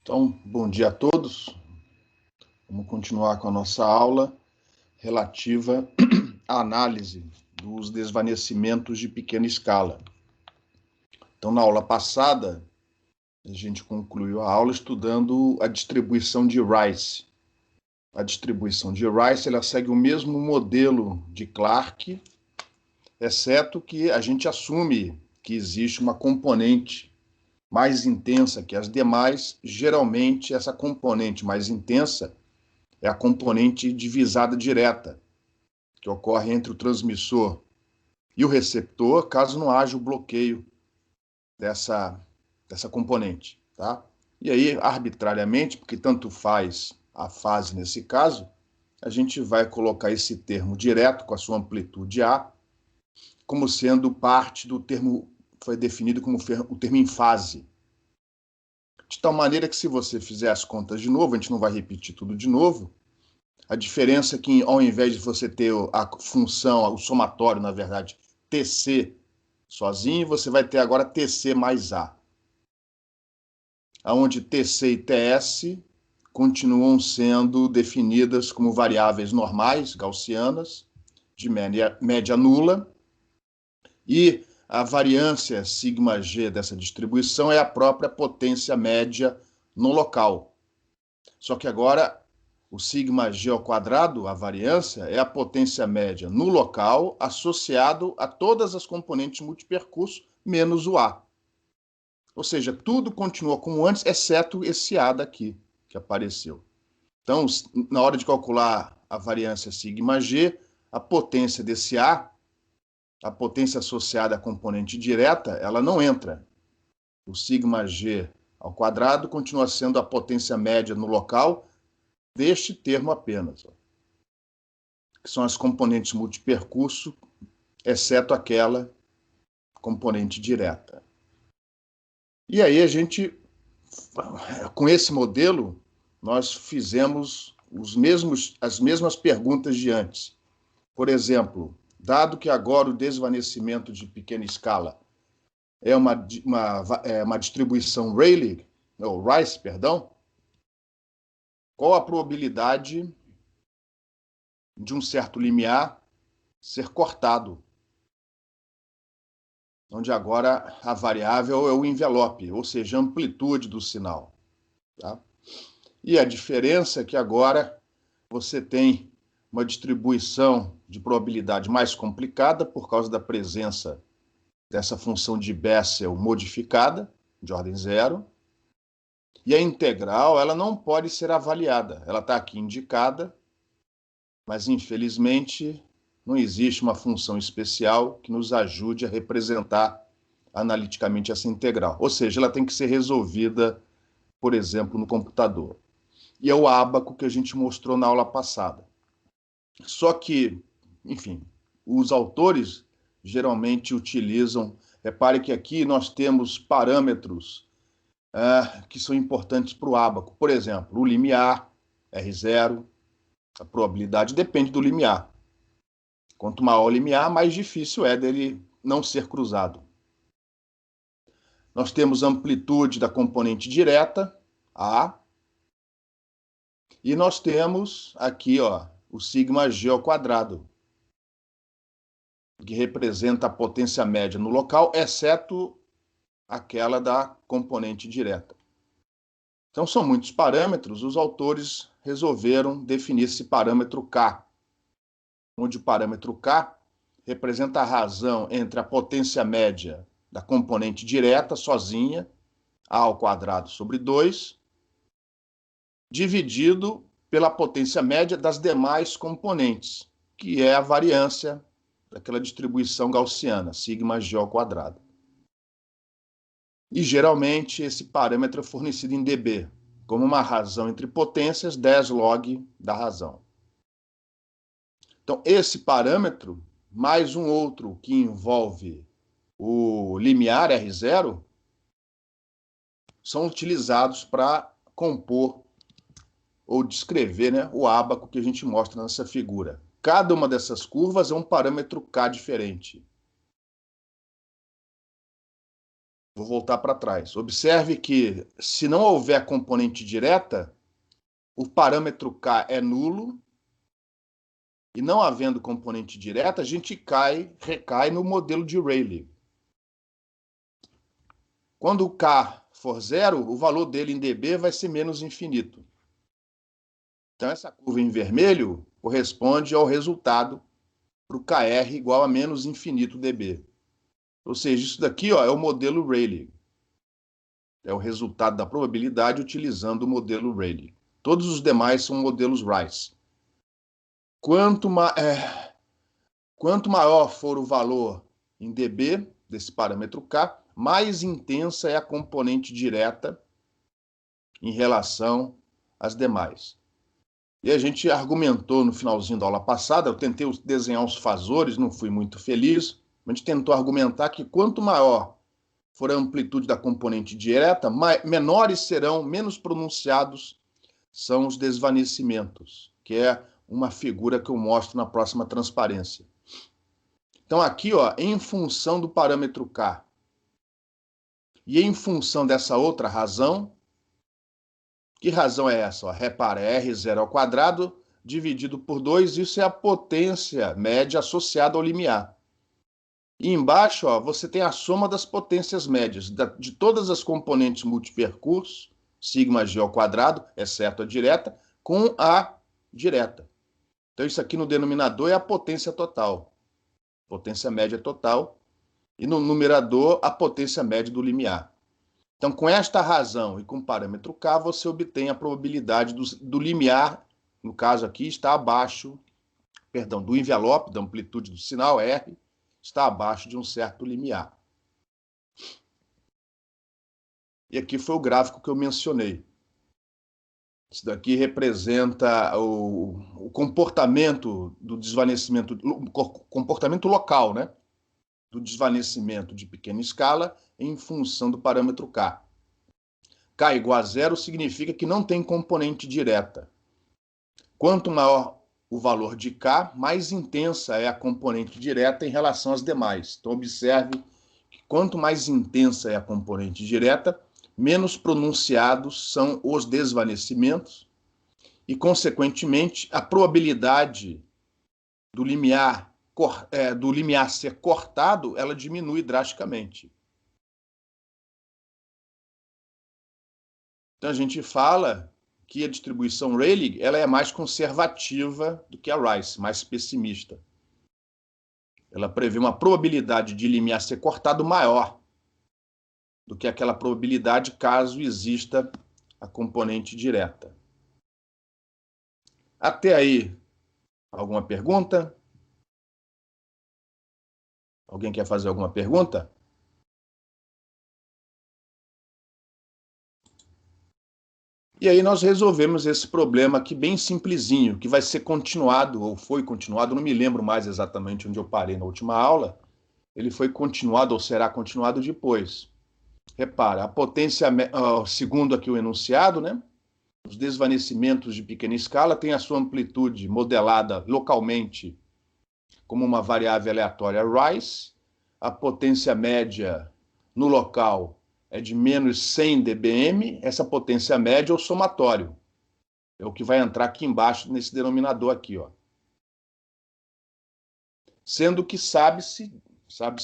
Então, bom dia a todos. Vamos continuar com a nossa aula relativa à análise dos desvanecimentos de pequena escala. Então, na aula passada, a gente concluiu a aula estudando a distribuição de Rice. A distribuição de Rice ela segue o mesmo modelo de Clarke, exceto que a gente assume que existe uma componente mais intensa que as demais. Geralmente, essa componente mais intensa é a componente divisada direta, que ocorre entre o transmissor e o receptor, caso não haja o bloqueio dessa componente. Tá? E aí, arbitrariamente, porque tanto faz a fase nesse caso, a gente vai colocar esse termo direto com a sua amplitude A como sendo parte do termo, foi definido como o termo em fase. De tal maneira que, se você fizer as contas de novo, a gente não vai repetir tudo de novo. A diferença é que, ao invés de você ter a função, o somatório, na verdade, TC sozinho, você vai ter agora TC mais A. Onde TC e TS continuam sendo definidas como variáveis normais, gaussianas, de média nula, e a variância σg dessa distribuição é a própria potência média no local. Só que agora o σg ao quadrado, a variância, é a potência média no local associado a todas as componentes multipercurso, menos o A. Ou seja, tudo continua como antes, exceto esse A daqui, que apareceu. Então, na hora de calcular a variância σg, a potência desse A, a potência associada à componente direta, ela não entra. O σg ao quadrado continua sendo a potência média no local deste termo apenas, que são as componentes multipercurso, exceto aquela componente direta. E aí a gente, com esse modelo, nós fizemos as mesmas perguntas de antes. Por exemplo, dado que agora o desvanecimento de pequena escala é uma distribuição Rayleigh, ou Rice, perdão, qual a probabilidade de um certo limiar ser cortado, onde agora a variável é o envelope, ou seja, a amplitude do sinal. Tá? E a diferença é que agora você tem uma distribuição de probabilidade mais complicada por causa da presença dessa função de Bessel modificada, de ordem zero, e a integral ela não pode ser avaliada. Ela está aqui indicada, mas infelizmente não existe uma função especial que nos ajude a representar analiticamente essa integral. Ou seja, ela tem que ser resolvida, por exemplo, no computador. E é o ábaco que a gente mostrou na aula passada. Só que, enfim, os autores geralmente utilizam... Repare que aqui nós temos parâmetros que são importantes para o ábaco. Por exemplo, o limiar, R0, a probabilidade depende do limiar. Quanto maior o limiar, mais difícil é dele não ser cruzado. Nós temos a amplitude da componente direta, A, e nós temos aqui o σg ao quadrado, que representa a potência média no local, exceto aquela da componente direta. Então, são muitos parâmetros, os autores resolveram definir esse parâmetro K, onde o parâmetro K representa a razão entre a potência média da componente direta, sozinha, A ao quadrado sobre 2, dividido pela potência média das demais componentes, que é a variância daquela distribuição gaussiana, σg ao quadrado. E, geralmente, esse parâmetro é fornecido em dB, como uma razão entre potências, 10 log da razão. Então, esse parâmetro, mais um outro que envolve o limiar R0, são utilizados para compor ou descrever, né, o ábaco que a gente mostra nessa figura. Cada uma dessas curvas é um parâmetro K diferente. Vou voltar para trás. Observe que, se não houver componente direta, o parâmetro K é nulo, e não havendo componente direta, a gente recai no modelo de Rayleigh. Quando o K for zero, o valor dele em dB vai ser menos infinito. Então, essa curva em vermelho corresponde ao resultado para o KR igual a menos infinito dB. Ou seja, isso daqui é o modelo Rayleigh. É o resultado da probabilidade utilizando o modelo Rayleigh. Todos os demais são modelos Rice. Quanto maior for o valor em dB desse parâmetro K, mais intensa é a componente direta em relação às demais. E a gente argumentou no finalzinho da aula passada, eu tentei desenhar os fasores, não fui muito feliz, a gente tentou argumentar que quanto maior for a amplitude da componente direta, menores serão, menos pronunciados são os desvanecimentos, que é uma figura que eu mostro na próxima transparência. Então aqui, em função do parâmetro K e em função dessa outra razão, que razão é essa? Repara, R0 ao quadrado dividido por 2, isso é a potência média associada ao limiar. E embaixo, você tem a soma das potências médias de todas as componentes multipercurso, sigma g ao quadrado, exceto a direta, com a direta. Então, isso aqui no denominador é a potência total, potência média total, e no numerador, a potência média do limiar. Então, com esta razão e com o parâmetro K, você obtém a probabilidade do limiar, no caso aqui, está abaixo, do envelope, da amplitude do sinal R, está abaixo de um certo limiar. E aqui foi o gráfico que eu mencionei. Isso daqui representa o comportamento do desvanecimento, o comportamento local, né? Do desvanecimento de pequena escala em função do parâmetro K. K igual a zero significa que não tem componente direta. Quanto maior o valor de K, mais intensa é a componente direta em relação às demais. Então, observe que quanto mais intensa é a componente direta, menos pronunciados são os desvanecimentos e, consequentemente, a probabilidade do limiar ser cortado, ela diminui drasticamente. Então, a gente fala que a distribuição Rayleigh ela é mais conservativa do que a Rice, mais pessimista. Ela prevê uma probabilidade de limiar ser cortado maior do que aquela probabilidade caso exista a componente direta. Até aí, alguma pergunta? Alguém quer fazer alguma pergunta? E aí nós resolvemos esse problema aqui bem simplesinho, que vai ser continuado, ou foi continuado, não me lembro mais exatamente onde eu parei na última aula. Ele foi continuado ou será continuado depois. Repara, a potência, segundo aqui o enunciado, né? Os desvanecimentos de pequena escala têm a sua amplitude modelada localmente como uma variável aleatória Rice. A potência média no local é de menos 100 dBm. Essa potência média é o somatório. É o que vai entrar aqui embaixo nesse denominador aqui, ó. Sendo que sabe-se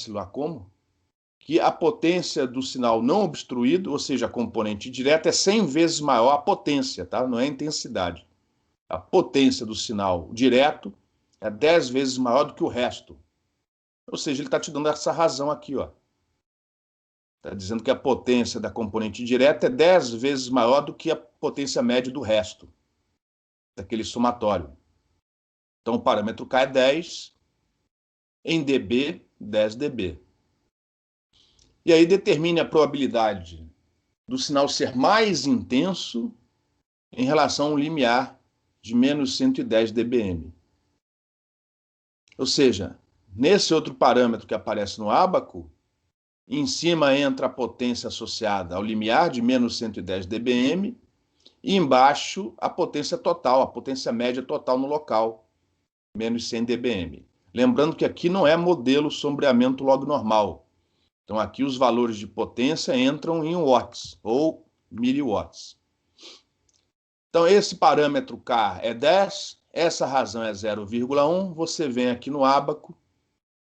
lá como, que a potência do sinal não obstruído, ou seja, a componente direta, é 100 vezes maior a potência, tá? Não é a intensidade. A potência do sinal direto é 10 vezes maior do que o resto. Ou seja, ele está te dando essa razão aqui, ó. Está dizendo que a potência da componente direta é 10 vezes maior do que a potência média do resto, daquele somatório. Então, o parâmetro K é 10, em dB, 10 dB. E aí determine a probabilidade do sinal ser mais intenso em relação a um limiar de menos 110 dBm. Ou seja, nesse outro parâmetro que aparece no ábaco, em cima entra a potência associada ao limiar de menos 110 dBm e embaixo a potência total, a potência média total no local, menos 100 dBm. Lembrando que aqui não é modelo sombreamento log normal. Então, aqui os valores de potência entram em watts ou miliwatts. Então, esse parâmetro K é 10, essa razão é 0,1. Você vem aqui no ábaco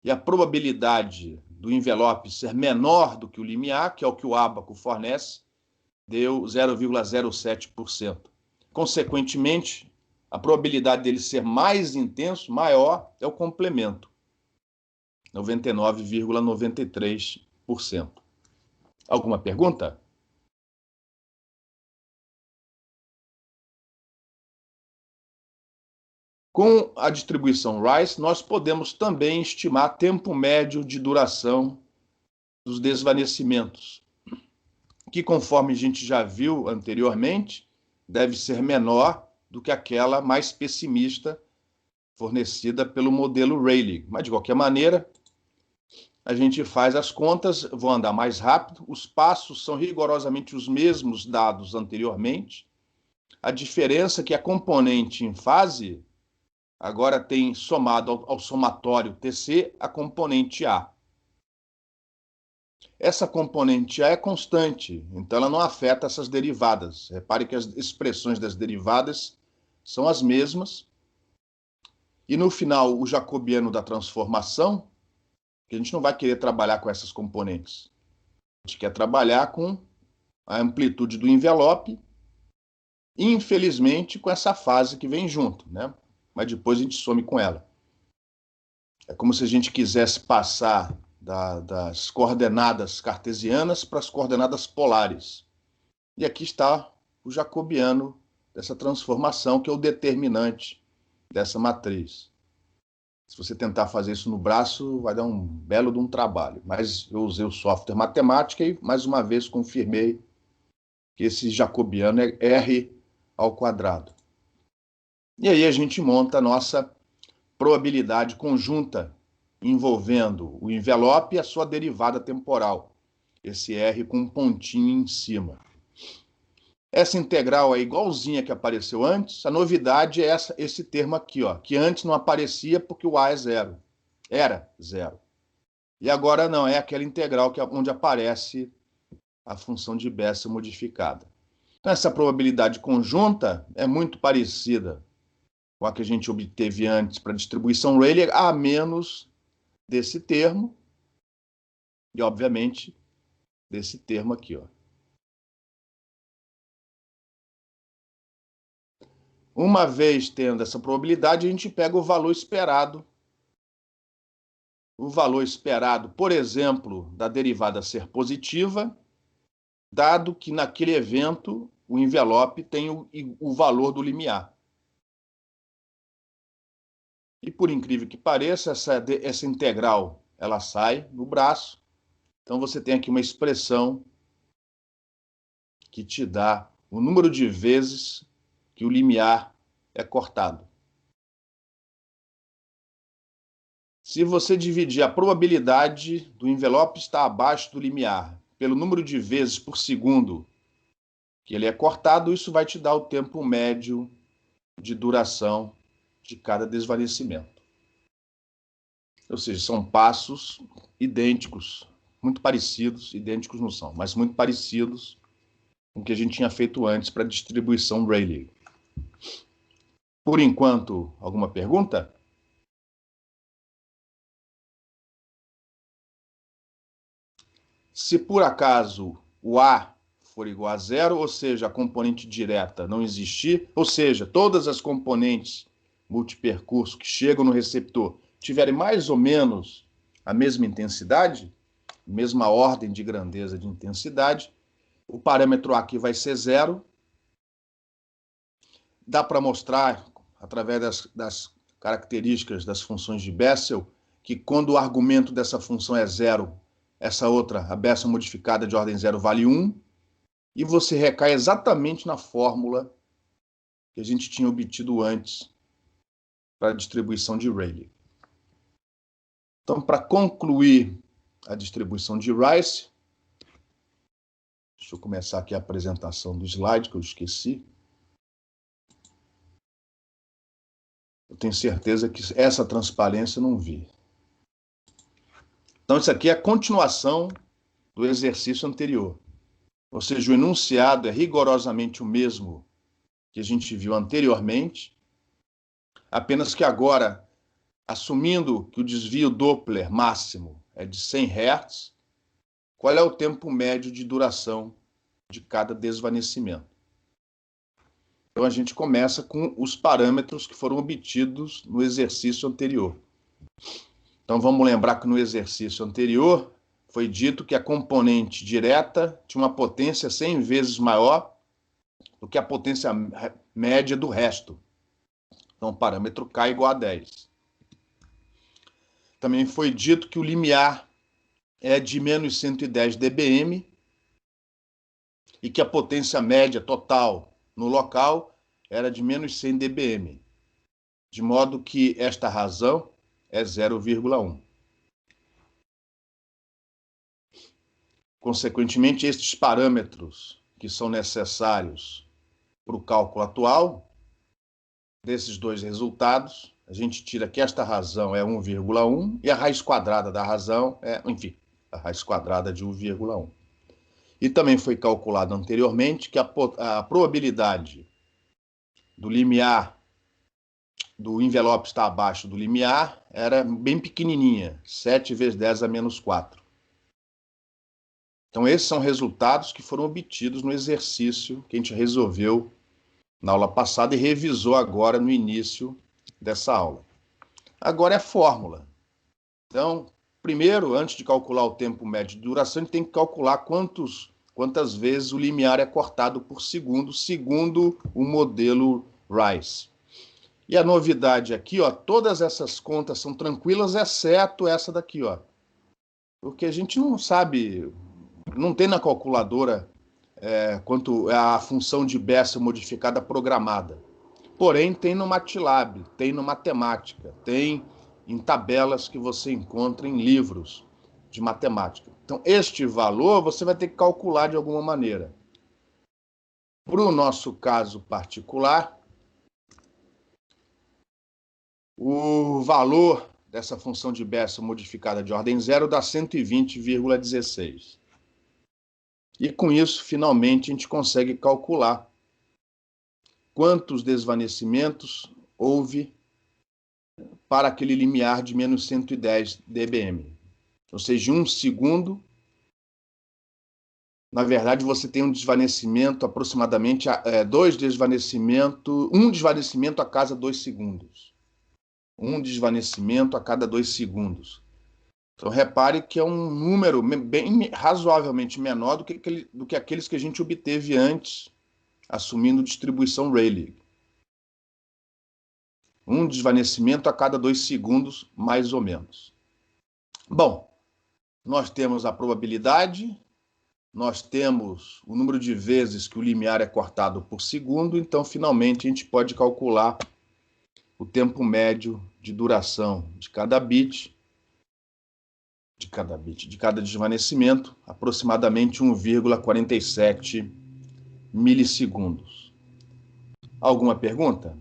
e a probabilidade do envelope ser menor do que o limiar, que é o que o ábaco fornece, deu 0,07%. Consequentemente, a probabilidade dele ser mais intenso, maior, é o complemento, 99,93%. Alguma pergunta? Com a distribuição Rice, nós podemos também estimar tempo médio de duração dos desvanecimentos, que, conforme a gente já viu anteriormente, deve ser menor do que aquela mais pessimista fornecida pelo modelo Rayleigh. Mas, de qualquer maneira, a gente faz as contas, vou andar mais rápido, os passos são rigorosamente os mesmos dados anteriormente. A diferença é que a componente em fase agora tem somado ao somatório TC a componente A. Essa componente A é constante, então ela não afeta essas derivadas. Repare que as expressões das derivadas são as mesmas. E no final, o jacobiano da transformação, que a gente não vai querer trabalhar com essas componentes. A gente quer trabalhar com a amplitude do envelope, infelizmente com essa fase que vem junto, né? Mas depois a gente some com ela. É como se a gente quisesse passar das coordenadas cartesianas para as coordenadas polares. E aqui está o jacobiano dessa transformação, que é o determinante dessa matriz. Se você tentar fazer isso no braço, vai dar um belo de um trabalho. Mas eu usei o software matemática e, mais uma vez, confirmei que esse jacobiano é R ao quadrado. E aí a gente monta a nossa probabilidade conjunta envolvendo o envelope e a sua derivada temporal. Esse R com um pontinho em cima. Essa integral é igualzinha que apareceu antes. A novidade é esse termo aqui, ó, que antes não aparecia porque o A é zero. Era zero. E agora não, é aquela integral onde aparece a função de Bessel modificada. Então, essa probabilidade conjunta é muito parecida com a que a gente obteve antes para a distribuição Rayleigh, a menos desse termo e, obviamente, desse termo aqui, ó. Uma vez tendo essa probabilidade, a gente pega o valor esperado. O valor esperado, por exemplo, da derivada ser positiva, dado que naquele evento o envelope tem o valor do limiar. E por incrível que pareça, essa integral ela sai no braço. Então você tem aqui uma expressão que te dá o número de vezes que o limiar é cortado. Se você dividir a probabilidade do envelope estar abaixo do limiar pelo número de vezes por segundo que ele é cortado, isso vai te dar o tempo médio de duração de cada desvanecimento. Ou seja, são passos idênticos, muito parecidos, idênticos não são, mas muito parecidos com o que a gente tinha feito antes para a distribuição Rayleigh. Por enquanto, alguma pergunta? Se por acaso o A for igual a zero, ou seja, a componente direta não existir, ou seja, todas as componentes multipercurso que chegam no receptor tiverem mais ou menos a mesma intensidade, mesma ordem de grandeza de intensidade, o parâmetro A aqui vai ser zero. Dá para mostrar, através das características das funções de Bessel, que quando o argumento dessa função é zero, essa outra, a Bessel modificada de ordem zero, vale 1, e você recai exatamente na fórmula que a gente tinha obtido antes para a distribuição de Rayleigh. Então, para concluir a distribuição de Rice, deixa eu começar aqui a apresentação do slide, que eu esqueci. Eu tenho certeza que essa transparência eu não vi. Então, isso aqui é a continuação do exercício anterior. Ou seja, o enunciado é rigorosamente o mesmo que a gente viu anteriormente, apenas que agora, assumindo que o desvio Doppler máximo é de 100 Hz, qual é o tempo médio de duração de cada desvanecimento? Então, a gente começa com os parâmetros que foram obtidos no exercício anterior. Então, vamos lembrar que no exercício anterior foi dito que a componente direta tinha uma potência 100 vezes maior do que a potência média do resto. Então, o parâmetro K igual a 10. Também foi dito que o limiar é de menos 110 dBm e que a potência média total no local era de menos 100 dBm, de modo que esta razão é 0,1. Consequentemente, estes parâmetros que são necessários para o cálculo atual, desses dois resultados, a gente tira que esta razão é 1,1 e a raiz quadrada da razão é, enfim, a raiz quadrada de 1,1. E também foi calculado anteriormente que a probabilidade do limiar, do envelope estar abaixo do limiar, era bem pequenininha, 7 vezes 10 a menos 4. Então, esses são resultados que foram obtidos no exercício que a gente resolveu na aula passada e revisou agora no início dessa aula. Agora é fórmula. Então, primeiro, antes de calcular o tempo médio de duração, a gente tem que calcular quantas vezes o limiar é cortado por segundo, segundo o modelo Rice. E a novidade aqui, ó, todas essas contas são tranquilas, exceto essa daqui, ó. Porque a gente não sabe, não tem na calculadora quanto a função de Bessel modificada programada. Porém, tem no MATLAB, tem no Matemática, tem em tabelas que você encontra em livros de matemática. Então, este valor você vai ter que calcular de alguma maneira. Para o nosso caso particular, o valor dessa função de Bessel modificada de ordem zero dá 120,16. E com isso, finalmente, a gente consegue calcular quantos desvanecimentos houve para aquele limiar de menos 110 dBm. Ou seja, um segundo, na verdade, você tem um desvanecimento aproximadamente, um desvanecimento a cada 2 segundos. Um desvanecimento a cada 2 segundos. Então, repare que é um número bem razoavelmente menor do que aqueles que a gente obteve antes, assumindo distribuição Rayleigh. Um desvanecimento a cada 2 segundos, mais ou menos. Bom, nós temos a probabilidade, nós temos o número de vezes que o limiar é cortado por segundo, então, finalmente, a gente pode calcular o tempo médio de duração de cada desvanecimento, aproximadamente 1,47 milissegundos. Alguma pergunta?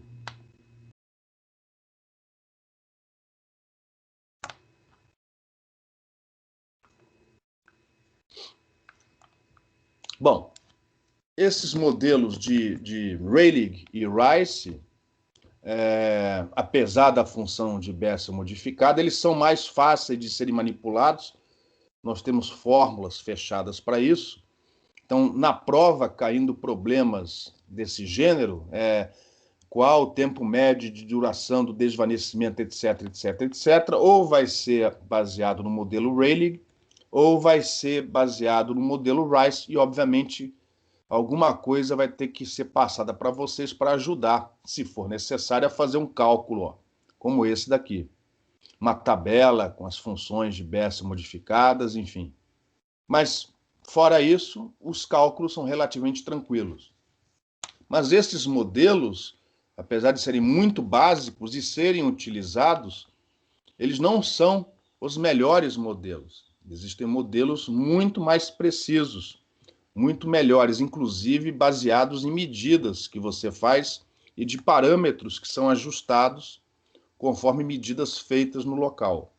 Bom, esses modelos de Rayleigh e Rice, apesar da função de Bessel modificada, eles são mais fáceis de serem manipulados. Nós temos fórmulas fechadas para isso. Então, na prova, caindo problemas desse gênero, qual o tempo médio de duração do desvanecimento, etc., etc., etc., ou vai ser baseado no modelo Rayleigh, ou vai ser baseado no modelo Rice, e, obviamente, alguma coisa vai ter que ser passada para vocês para ajudar, se for necessário, a fazer um cálculo, ó, como esse daqui. Uma tabela com as funções de Bessel modificadas, enfim. Mas, fora isso, os cálculos são relativamente tranquilos. Mas esses modelos, apesar de serem muito básicos e serem utilizados, eles não são os melhores modelos. Existem modelos muito mais precisos, muito melhores, inclusive baseados em medidas que você faz e de parâmetros que são ajustados conforme medidas feitas no local.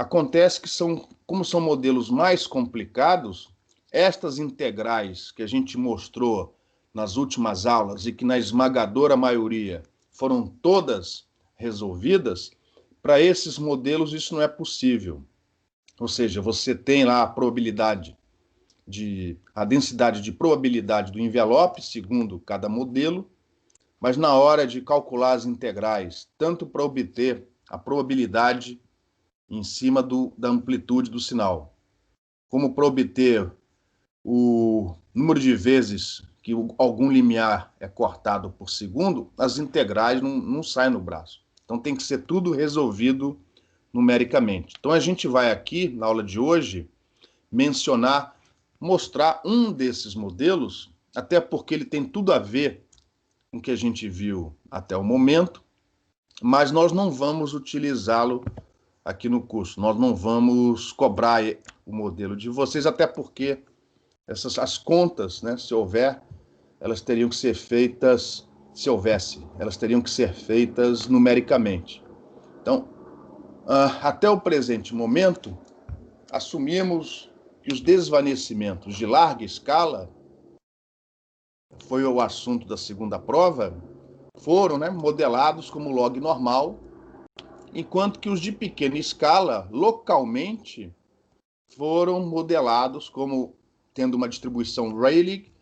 Acontece que como são modelos mais complicados, estas integrais que a gente mostrou nas últimas aulas e que na esmagadora maioria foram todas resolvidas, para esses modelos isso não é possível. Ou seja, você tem lá a probabilidade a densidade de probabilidade do envelope, segundo cada modelo, mas na hora de calcular as integrais, tanto para obter a probabilidade em cima da amplitude do sinal, como para obter o número de vezes que algum limiar é cortado por segundo, as integrais não saem no braço. Então tem que ser tudo resolvido numericamente. Então a gente vai aqui, na aula de hoje, mostrar um desses modelos, até porque ele tem tudo a ver com o que a gente viu até o momento, mas nós não vamos utilizá-lo aqui no curso. Nós não vamos cobrar o modelo de vocês, até porque as contas, né, se houver, elas teriam que ser feitas, se houvesse, elas teriam que ser feitas numericamente. Então, até o presente momento, assumimos que os desvanecimentos de larga escala, foi o assunto da segunda prova, foram, né, modelados como log normal, enquanto que os de pequena escala, localmente, foram modelados como tendo uma distribuição Rayleigh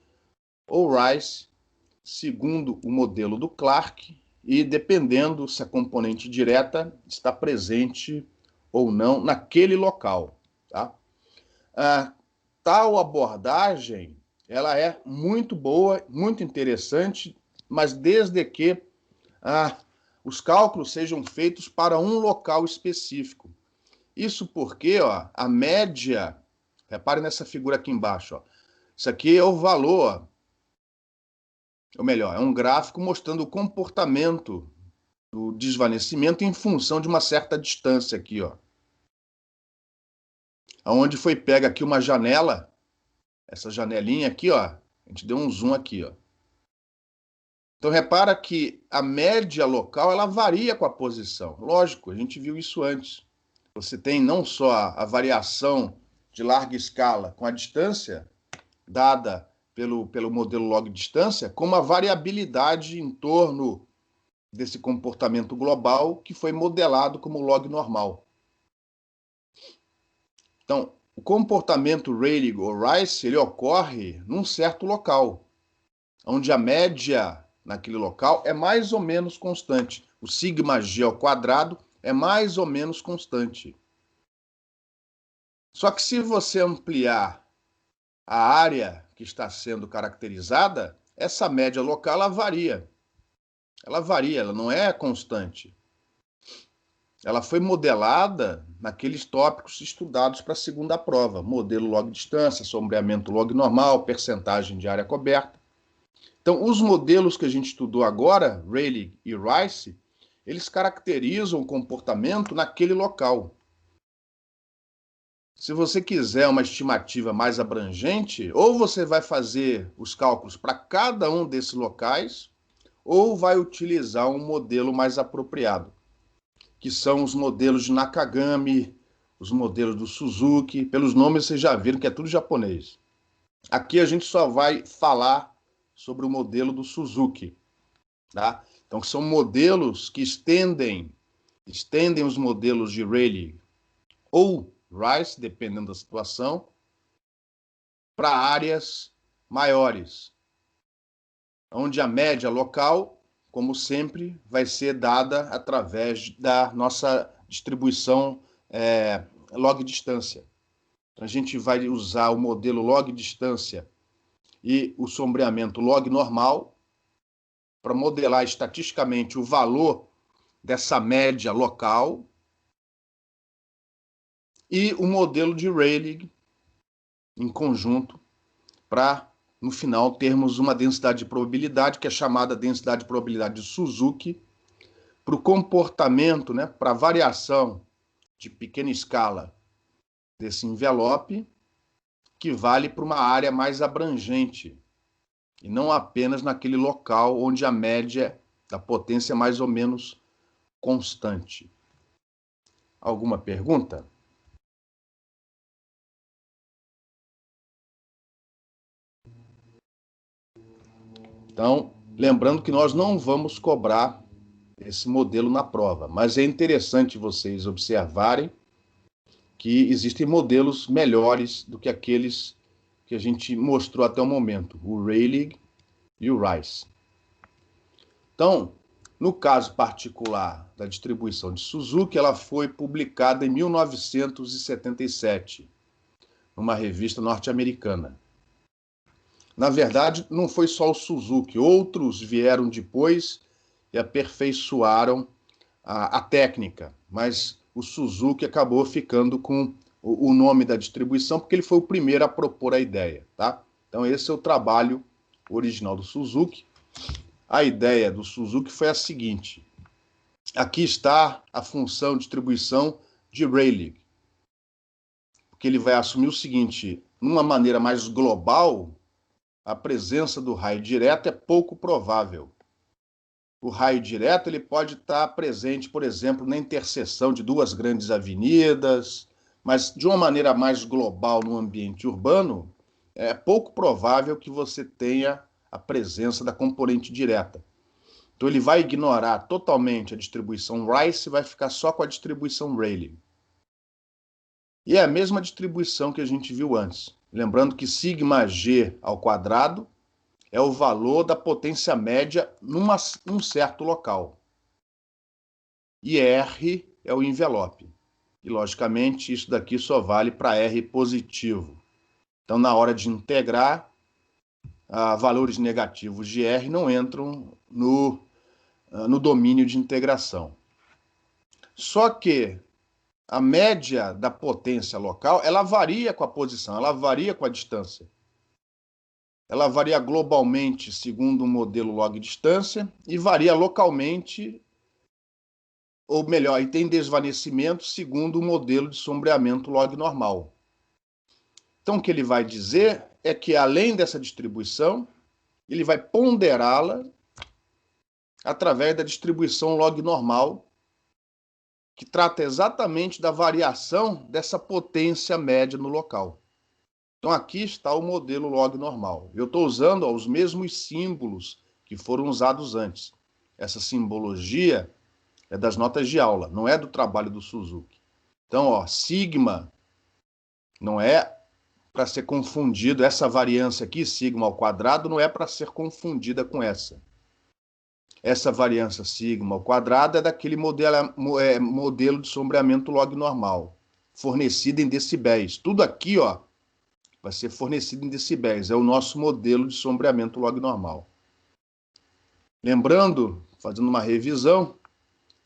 ou Rice, segundo o modelo do Clark, e dependendo se a componente direta está presente ou não naquele local. Tá? Tal abordagem ela é muito boa, muito interessante, mas desde que os cálculos sejam feitos para um local específico. Isso porque a média, repare nessa figura aqui embaixo, isso aqui é o valor, ou melhor, é um gráfico mostrando o comportamento do desvanecimento em função de uma certa distância aqui, onde foi pega aqui uma janela, essa janelinha aqui, a gente deu um zoom aqui, Então repara que a média local ela varia com a posição. Lógico, a gente viu isso antes. Você tem não só a variação de larga escala com a distância dada pelo modelo log distância, como a variabilidade em torno desse comportamento global que foi modelado como log normal. Então, o comportamento Rayleigh ou Rice ele ocorre num certo local, onde a média naquele local é mais ou menos constante. O sigma g ao quadrado é mais ou menos constante. Só que se você ampliar a área que está sendo caracterizada, essa média local ela varia. Ela varia, ela não é constante. Ela foi modelada naqueles tópicos estudados para a segunda prova. Modelo log distância, sombreamento log normal, percentagem de área coberta. Então, os modelos que a gente estudou agora, Rayleigh e Rice, eles caracterizam o comportamento naquele local. Se você quiser uma estimativa mais abrangente, ou você vai fazer os cálculos para cada um desses locais, ou vai utilizar um modelo mais apropriado, que são os modelos de Nakagami, os modelos do Suzuki. Pelos nomes vocês já viram que é tudo japonês. Aqui a gente só vai falar sobre o modelo do Suzuki. Tá? Então, são modelos que estendem os modelos de Rayleigh ou Rice, dependendo da situação, para áreas maiores, onde a média local, como sempre, vai ser dada através da nossa distribuição log distância. Então, a gente vai usar o modelo log distância e o sombreamento log normal para modelar estatisticamente o valor dessa média local e o modelo de Rayleigh em conjunto para, no final, termos uma densidade de probabilidade, que é chamada densidade de probabilidade de Suzuki, para o comportamento, né, para a variação de pequena escala desse envelope, que vale para uma área mais abrangente, e não apenas naquele local onde a média da potência é mais ou menos constante. Alguma pergunta? Então, lembrando que nós não vamos cobrar esse modelo na prova, mas é interessante vocês observarem que existem modelos melhores do que aqueles que a gente mostrou até o momento, o Rayleigh e o Rice. Então, no caso particular da distribuição de Suzuki, ela foi publicada em 1977, numa revista norte-americana. Na verdade, não foi só o Suzuki, outros vieram depois e aperfeiçoaram a técnica, mas o Suzuki acabou ficando com o nome da distribuição porque ele foi o primeiro a propor a ideia, tá? Então esse é o trabalho original do Suzuki. A ideia do Suzuki foi a seguinte: aqui está a função de distribuição de Rayleigh, porque ele vai assumir o seguinte: numa maneira mais global, a presença do raio direto é pouco provável. O raio direto ele pode estar presente, por exemplo, na interseção de duas grandes avenidas, mas de uma maneira mais global no ambiente urbano, é pouco provável que você tenha a presença da componente direta. Então ele vai ignorar totalmente a distribuição Rice e vai ficar só com a distribuição Rayleigh. E é a mesma distribuição que a gente viu antes. Lembrando que σg ao quadrado é o valor da potência média num certo local. E R é o envelope. E, logicamente, isso daqui só vale para R positivo. Então, na hora de integrar, valores negativos de R não entram no domínio de integração. Só que a média da potência local, ela varia com a posição, ela varia com a distância. Ela varia globalmente segundo o modelo log-distância e varia localmente, ou melhor, e tem desvanecimento segundo o modelo de sombreamento log-normal. Então, o que ele vai dizer é que, além dessa distribuição, ele vai ponderá-la através da distribuição log-normal, que trata exatamente da variação dessa potência média no local. Então, aqui está o modelo log normal. Eu estou usando os mesmos símbolos que foram usados antes. Essa simbologia é das notas de aula, não é do trabalho do Suzuki. Então, sigma não é para ser confundido, essa variância aqui, sigma ao quadrado, não é para ser confundida com essa. Essa variância sigma ao quadrado é daquele modelo de sombreamento log normal, fornecido em decibéis. Tudo aqui, vai ser fornecido em decibéis. É o nosso modelo de sombreamento log normal. Lembrando, fazendo uma revisão,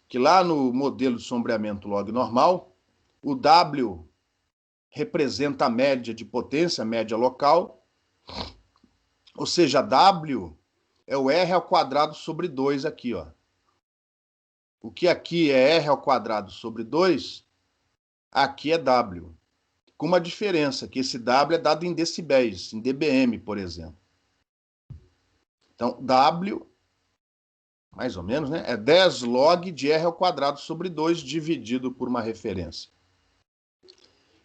que lá no modelo de sombreamento log normal, o W representa a média de potência, a média local, ou seja, W é o R ao quadrado sobre 2 aqui, O que aqui é R ao quadrado sobre 2, aqui é W. Com uma diferença, que esse W é dado em decibéis, em dBm, por exemplo. Então, W, mais ou menos, é 10 log de R ao quadrado sobre 2 dividido por uma referência.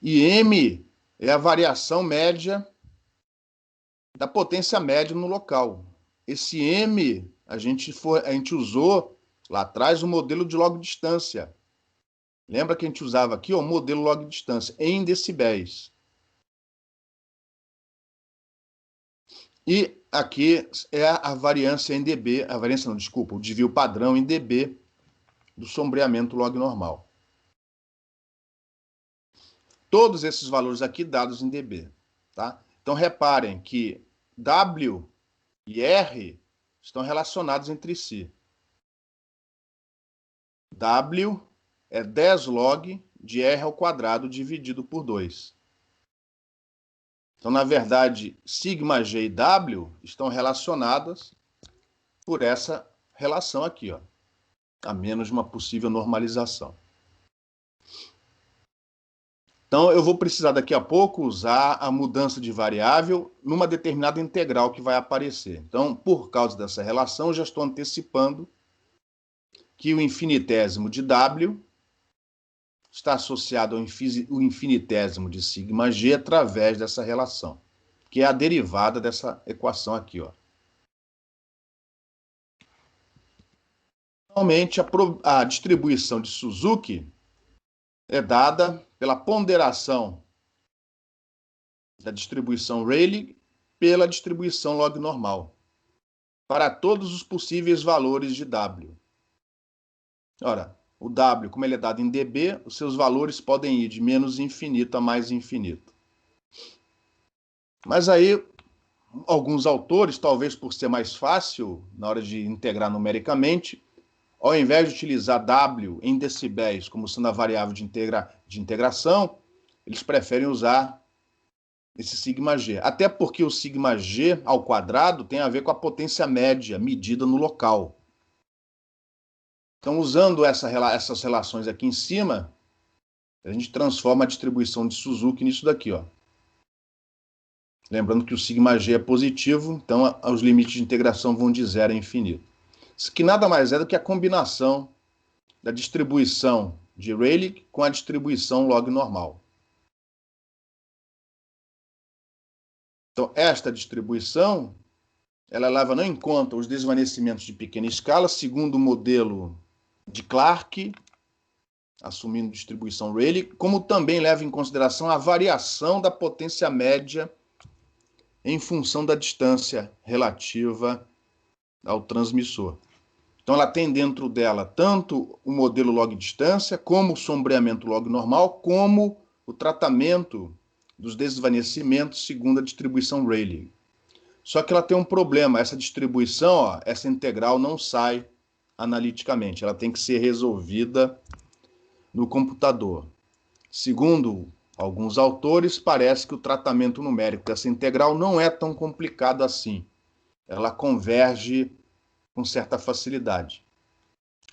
E M é a variação média da potência média no local. Esse M, a gente usou lá atrás o modelo de log distância. Lembra que a gente usava aqui o modelo log distância em decibéis. E aqui é a variância em dB, o desvio padrão em dB do sombreamento log normal. Todos esses valores aqui dados em dB, tá? Então reparem que W e R estão relacionados entre si. W é 10 log de R ao quadrado dividido por 2. Então, na verdade, sigma G e W estão relacionadas por essa relação aqui, a menos de uma possível normalização. Então, eu vou precisar daqui a pouco usar a mudança de variável numa determinada integral que vai aparecer. Então, por causa dessa relação, eu já estou antecipando que o infinitésimo de W está associado ao infinitésimo de sigma G através dessa relação, que é a derivada dessa equação aqui, Normalmente, a distribuição de Suzuki é dada pela ponderação da distribuição Rayleigh pela distribuição log normal, para todos os possíveis valores de W. Ora, o W, como ele é dado em dB, os seus valores podem ir de menos infinito a mais infinito. Mas aí, alguns autores, talvez por ser mais fácil na hora de integrar numericamente, ao invés de utilizar W em decibéis como sendo a variável de integração, eles preferem usar esse sigma-g. Até porque o sigma-g ao quadrado tem a ver com a potência média medida no local. Então, usando essas relações aqui em cima, a gente transforma a distribuição de Suzuki nisso daqui, ó. Lembrando que o sigma-g é positivo, então os limites de integração vão de 0 a infinito. Isso que nada mais é do que a combinação da distribuição de Rayleigh com a distribuição log normal. Então, esta distribuição, ela leva não em conta os desvanecimentos de pequena escala, segundo o modelo de Clarke, assumindo distribuição Rayleigh, como também leva em consideração a variação da potência média em função da distância relativa ao transmissor. Então, ela tem dentro dela tanto o modelo log distância, como o sombreamento log normal, como o tratamento dos desvanecimentos segundo a distribuição Rayleigh. Só que ela tem um problema, essa distribuição, ó, essa integral não sai analiticamente, ela tem que ser resolvida no computador. Segundo alguns autores, parece que o tratamento numérico dessa integral não é tão complicado assim. Ela converge com certa facilidade.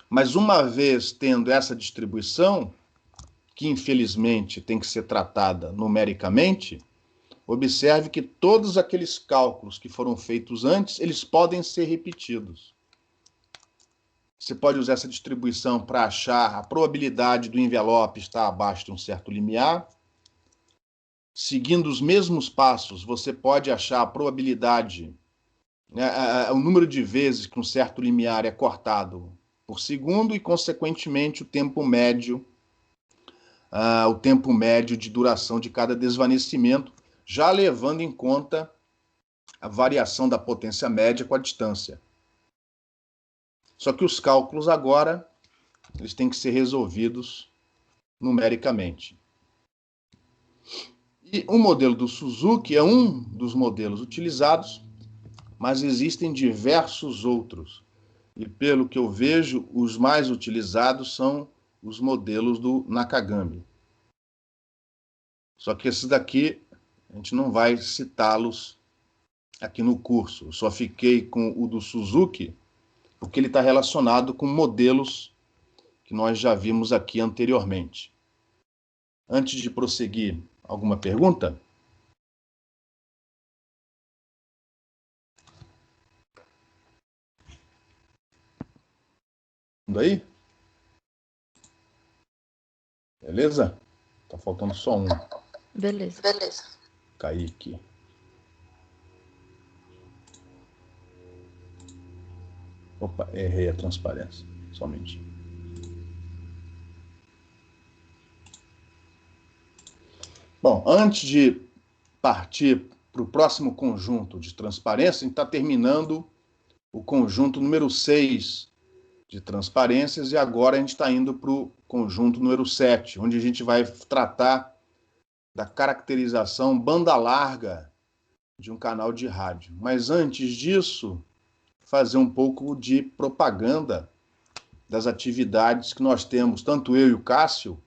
Mas uma vez tendo essa distribuição, que infelizmente tem que ser tratada numericamente, observe que todos aqueles cálculos que foram feitos antes, eles podem ser repetidos. Você pode usar essa distribuição para achar a probabilidade do envelope estar abaixo de um certo limiar. Seguindo os mesmos passos, você pode achar a probabilidade, o número de vezes que um certo limiar é cortado por segundo e, consequentemente, o tempo médio de duração de cada desvanecimento, já levando em conta a variação da potência média com a distância. Só que os cálculos agora, eles têm que ser resolvidos numericamente. E o modelo do Suzuki é um dos modelos utilizados, mas existem diversos outros. E pelo que eu vejo, os mais utilizados são os modelos do Nakagami. Só que esses daqui, a gente não vai citá-los aqui no curso. Eu só fiquei com o do Suzuki, porque ele está relacionado com modelos que nós já vimos aqui anteriormente. Antes de prosseguir, alguma pergunta? Aí? Beleza? Tá faltando só um. Beleza. Kaique. Opa, errei a transparência. Somente. Bom, antes de partir para o próximo conjunto de transparência, a gente está terminando o conjunto número 6 de transparências e agora a gente está indo para o conjunto número 7, onde a gente vai tratar da caracterização banda larga de um canal de rádio. Mas antes disso, fazer um pouco de propaganda das atividades que nós temos, tanto eu e o Cássio,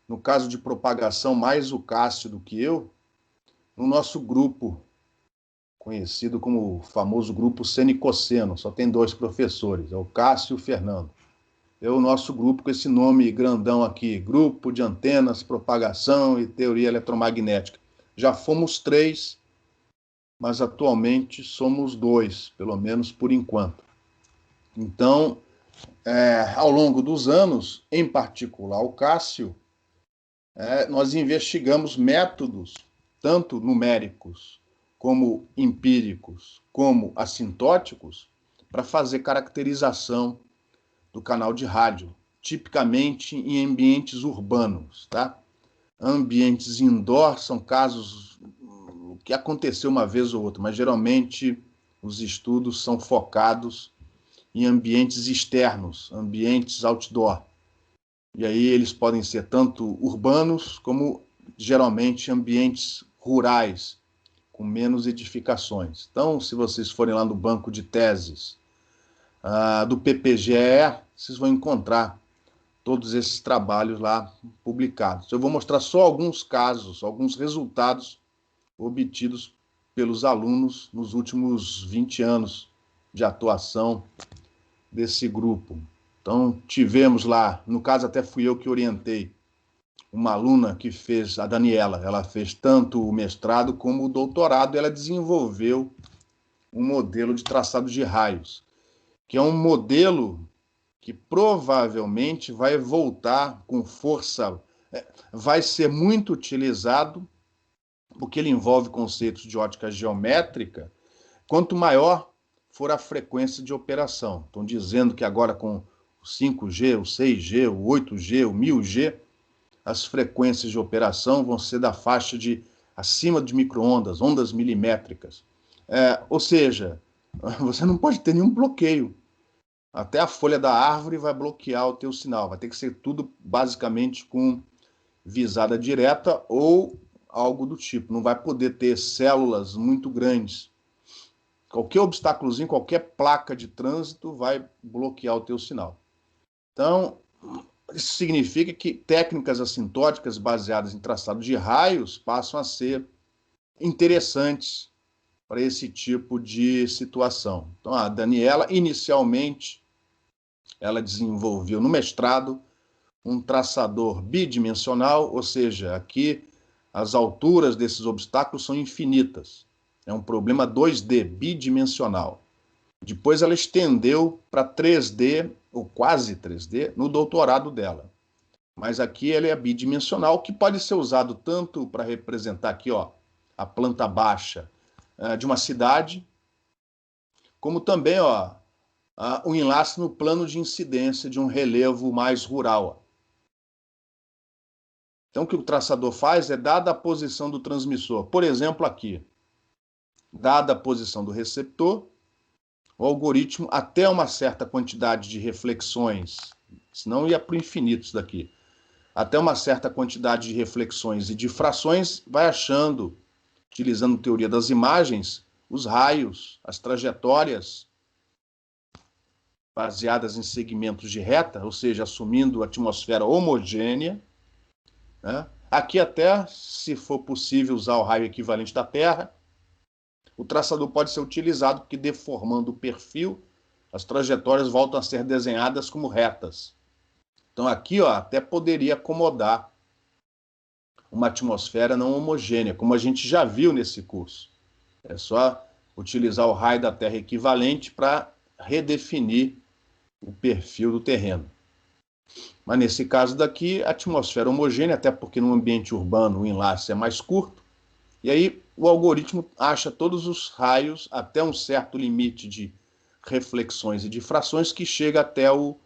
no caso de propagação, mais o Cássio do que eu, no nosso grupo, conhecido como o famoso grupo Senicosseno, só tem 2 professores, é o Cássio e o Fernando. É o nosso grupo com esse nome grandão aqui, Grupo de Antenas, Propagação e Teoria Eletromagnética. Já fomos 3, mas atualmente somos 2, pelo menos por enquanto. Então, ao longo dos anos, em particular o Cássio, nós investigamos métodos, tanto numéricos, como empíricos, como assintóticos, para fazer caracterização do canal de rádio, tipicamente em ambientes urbanos, tá? Ambientes indoor são casos que aconteceu uma vez ou outra, mas geralmente os estudos são focados em ambientes externos, ambientes outdoor. E aí eles podem ser tanto urbanos como geralmente ambientes rurais, com menos edificações. Então, se vocês forem lá no banco de teses do PPGE, vocês vão encontrar todos esses trabalhos lá publicados. Eu vou mostrar só alguns casos, alguns resultados obtidos pelos alunos nos últimos 20 anos de atuação desse grupo. Então, tivemos lá, no caso até fui eu que orientei, uma aluna que fez, a Daniela, ela fez tanto o mestrado como o doutorado, e ela desenvolveu um modelo de traçado de raios, que é um modelo que provavelmente vai voltar com força, vai ser muito utilizado, porque ele envolve conceitos de ótica geométrica, quanto maior for a frequência de operação. Estão dizendo que agora com o 5G, o 6G, o 8G, o 1000G, as frequências de operação vão ser da faixa de acima de micro-ondas, ondas milimétricas. Ou seja, você não pode ter nenhum bloqueio. Até a folha da árvore vai bloquear o teu sinal. Vai ter que ser tudo basicamente com visada direta ou algo do tipo. Não vai poder ter células muito grandes. Qualquer obstáculozinho, qualquer placa de trânsito vai bloquear o teu sinal. Então, isso significa que técnicas assintóticas baseadas em traçado de raios passam a ser interessantes para esse tipo de situação. Então, a Daniela, inicialmente, ela desenvolveu no mestrado um traçador bidimensional, ou seja, aqui as alturas desses obstáculos são infinitas. É um problema 2D, bidimensional. Depois ela estendeu para 3D, ou quase 3D, no doutorado dela. Mas aqui ele é bidimensional, que pode ser usado tanto para representar aqui, ó, a planta baixa de uma cidade, como também, ó, o enlace no plano de incidência de um relevo mais rural. Então, o que o traçador faz é, dada a posição do transmissor, por exemplo, aqui, dada a posição do receptor, o algoritmo, até uma certa quantidade de reflexões, senão ia para o infinito isso daqui, até uma certa quantidade de reflexões e difrações, vai achando, utilizando teoria das imagens, os raios, as trajetórias baseadas em segmentos de reta, ou seja, assumindo a atmosfera homogênea, né? Aqui até, se for possível usar o raio equivalente da Terra, o traçador pode ser utilizado porque, deformando o perfil, as trajetórias voltam a ser desenhadas como retas. Então aqui, ó, até poderia acomodar uma atmosfera não homogênea, como a gente já viu nesse curso. É só utilizar o raio da Terra equivalente para redefinir o perfil do terreno. Mas nesse caso daqui, a atmosfera homogênea, até porque no ambiente urbano o enlace é mais curto, e aí o algoritmo acha todos os raios até um certo limite de reflexões e difrações que chega até o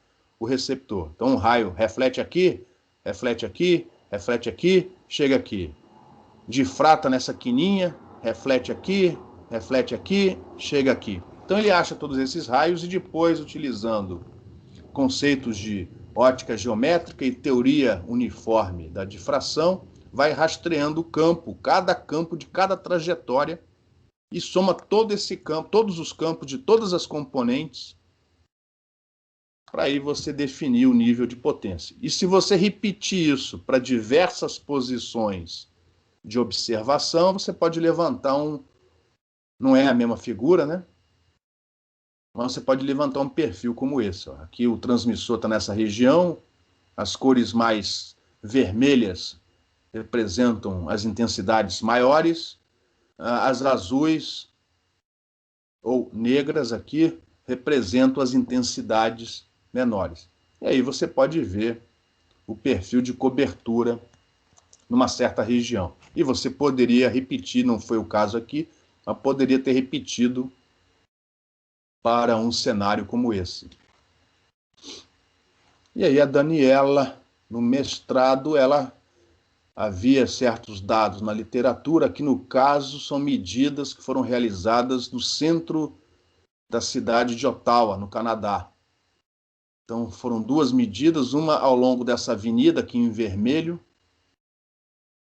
receptor. Então o raio reflete aqui, reflete aqui, reflete aqui, chega aqui. Difrata nessa quininha, reflete aqui, chega aqui. Então ele acha todos esses raios e depois, utilizando conceitos de ótica geométrica e teoria uniforme da difração, vai rastreando o campo, cada campo de cada trajetória, e soma todo esse campo, todos os campos de todas as componentes, para aí você definir o nível de potência. E se você repetir isso para diversas posições de observação, você pode levantar não é a mesma figura, né? Mas você pode levantar um perfil como esse. Ó. Aqui o transmissor está nessa região, as cores mais vermelhas representam as intensidades maiores, as azuis ou negras aqui representam as intensidades menores. E aí você pode ver o perfil de cobertura numa certa região. E você poderia repetir, não foi o caso aqui, mas poderia ter repetido para um cenário como esse. E aí a Daniela, no mestrado, ela havia certos dados na literatura que, no caso, são medidas que foram realizadas no centro da cidade de Ottawa, no Canadá. Então, foram duas medidas, uma ao longo dessa avenida aqui em vermelho,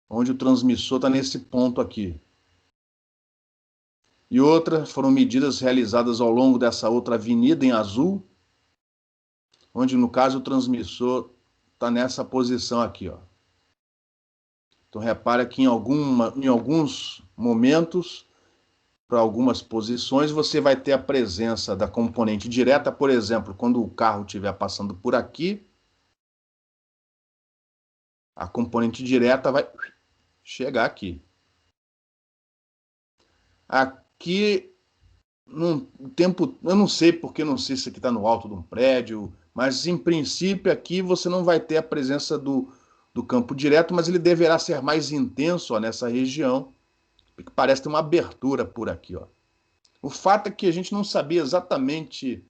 onde o transmissor está nesse ponto aqui. E outra foram medidas realizadas ao longo dessa outra avenida em azul, onde, no caso, o transmissor está nessa posição aqui, ó. Então, repara que em alguns momentos, para algumas posições, você vai ter a presença da componente direta, por exemplo, quando o carro estiver passando por aqui, a componente direta vai chegar aqui. Aqui, num tempo, eu não sei porque, não sei se aqui está no alto de um prédio, mas em princípio aqui você não vai ter a presença do campo direto, mas ele deverá ser mais intenso, ó, nessa região, porque parece ter uma abertura por aqui, ó. O fato é que a gente não sabia exatamente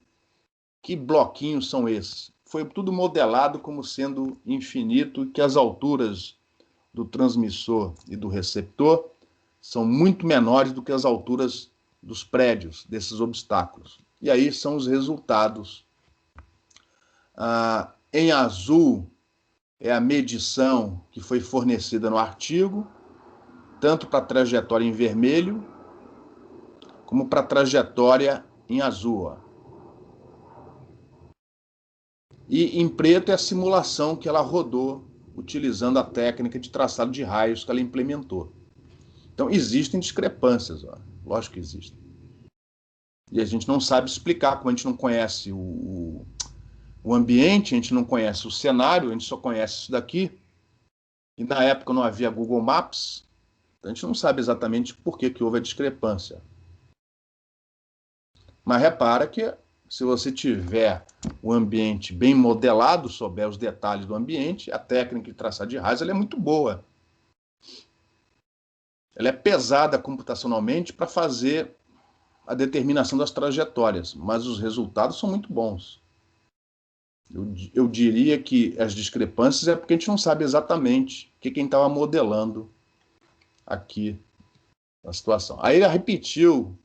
que bloquinhos são esses. Foi tudo modelado como sendo infinito, que as alturas do transmissor e do receptor são muito menores do que as alturas dos prédios, desses obstáculos. E aí são os resultados. Em azul é a medição que foi fornecida no artigo, tanto para a trajetória em vermelho, como para a trajetória em azul. Ó. E em preto é a simulação que ela rodou, utilizando a técnica de traçado de raios que ela implementou. Então, existem discrepâncias, ó. Lógico que existem. E a gente não sabe explicar, como a gente não conhece o ambiente, a gente não conhece o cenário, a gente só conhece isso daqui. E na época não havia Google Maps, então a gente não sabe exatamente por que houve a discrepância. Mas repara que se você tiver o ambiente bem modelado, souber os detalhes do ambiente, a técnica de traçar de raios ela é muito boa. Ela é pesada computacionalmente para fazer a determinação das trajetórias, mas os resultados são muito bons. Eu diria que as discrepâncias é porque a gente não sabe exatamente o que quem estava modelando aqui a situação. Aí ele repetiu,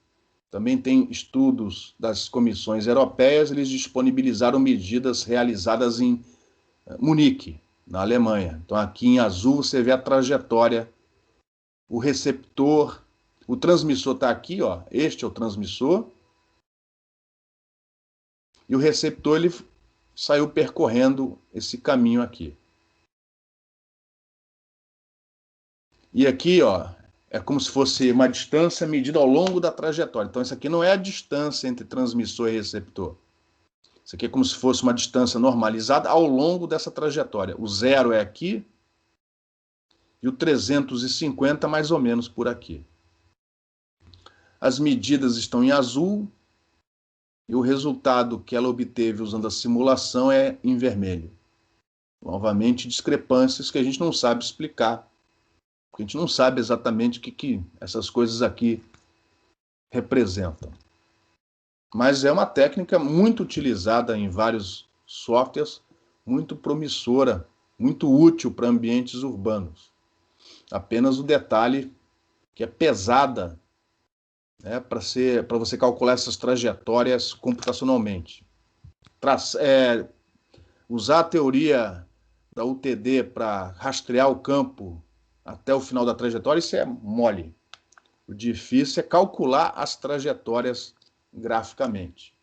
também tem estudos das comissões europeias, eles disponibilizaram medidas realizadas em Munique, na Alemanha. Então aqui em azul você vê a trajetória, o receptor, o transmissor está aqui, ó, este é o transmissor, e o receptor ele saiu percorrendo esse caminho aqui. E aqui, ó, é como se fosse uma distância medida ao longo da trajetória. Então, isso aqui não é a distância entre transmissor e receptor. Isso aqui é como se fosse uma distância normalizada ao longo dessa trajetória. O 0 é aqui e o 350 mais ou menos por aqui. As medidas estão em azul e o resultado que ela obteve usando a simulação é em vermelho. Novamente, discrepâncias que a gente não sabe explicar. Porque a gente não sabe exatamente o que essas coisas aqui representam. Mas é uma técnica muito utilizada em vários softwares, muito promissora, muito útil para ambientes urbanos. Apenas o detalhe que é pesada, né, para você calcular essas trajetórias computacionalmente. Usar a teoria da UTD para rastrear o campo até o final da trajetória, isso é mole. O difícil é calcular as trajetórias graficamente.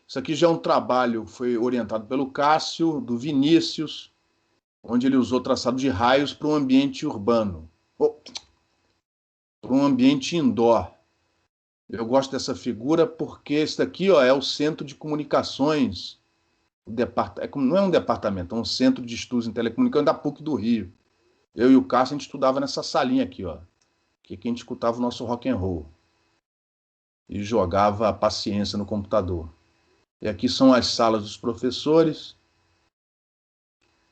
Isso aqui já é um trabalho, foi orientado pelo Cássio, do Vinícius, onde ele usou traçado de raios para um ambiente urbano, para um ambiente indoor. Eu gosto dessa figura porque esse daqui, ó, é o centro de comunicações, não é um departamento, é um centro de estudos em telecomunicações da PUC do Rio. Eu e o Cássio, a gente estudava nessa salinha aqui, ó, que a gente escutava o nosso rock and roll e jogava a paciência no computador. E aqui são as salas dos professores,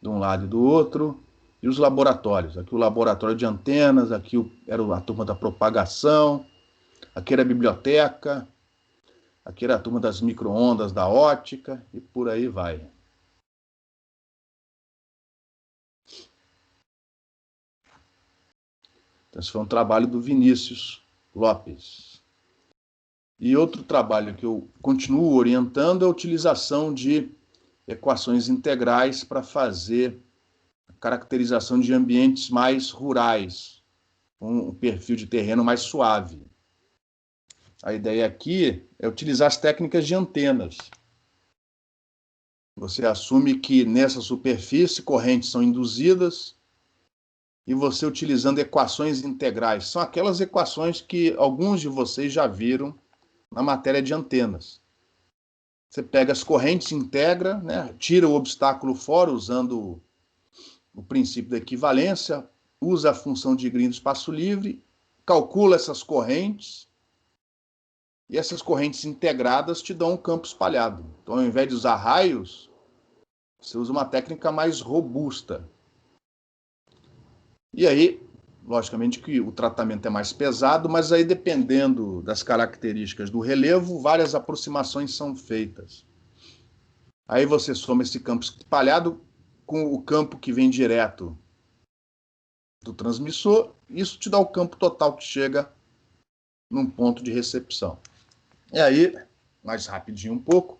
de um lado e do outro, e os laboratórios. Aqui o laboratório de antenas, aqui era a turma da propagação, aqui era a biblioteca, aqui era a turma das micro-ondas, da ótica, e por aí vai. Esse foi um trabalho do Vinícius Lopes. E outro trabalho que eu continuo orientando é a utilização de equações integrais para fazer a caracterização de ambientes mais rurais, com um perfil de terreno mais suave. A ideia aqui é utilizar as técnicas de antenas. Você assume que nessa superfície correntes são induzidas e você utilizando equações integrais. São aquelas equações que alguns de vocês já viram na matéria de antenas. Você pega as correntes, integra, né, tira o obstáculo fora usando o princípio da equivalência, usa a função de Green do espaço livre, calcula essas correntes e essas correntes integradas te dão um campo espalhado. Então, ao invés de usar raios, você usa uma técnica mais robusta. E aí, logicamente que o tratamento é mais pesado, mas aí dependendo das características do relevo, várias aproximações são feitas. Aí você soma esse campo espalhado com o campo que vem direto do transmissor, isso te dá o campo total que chega num ponto de recepção. E aí, mais rapidinho um pouco,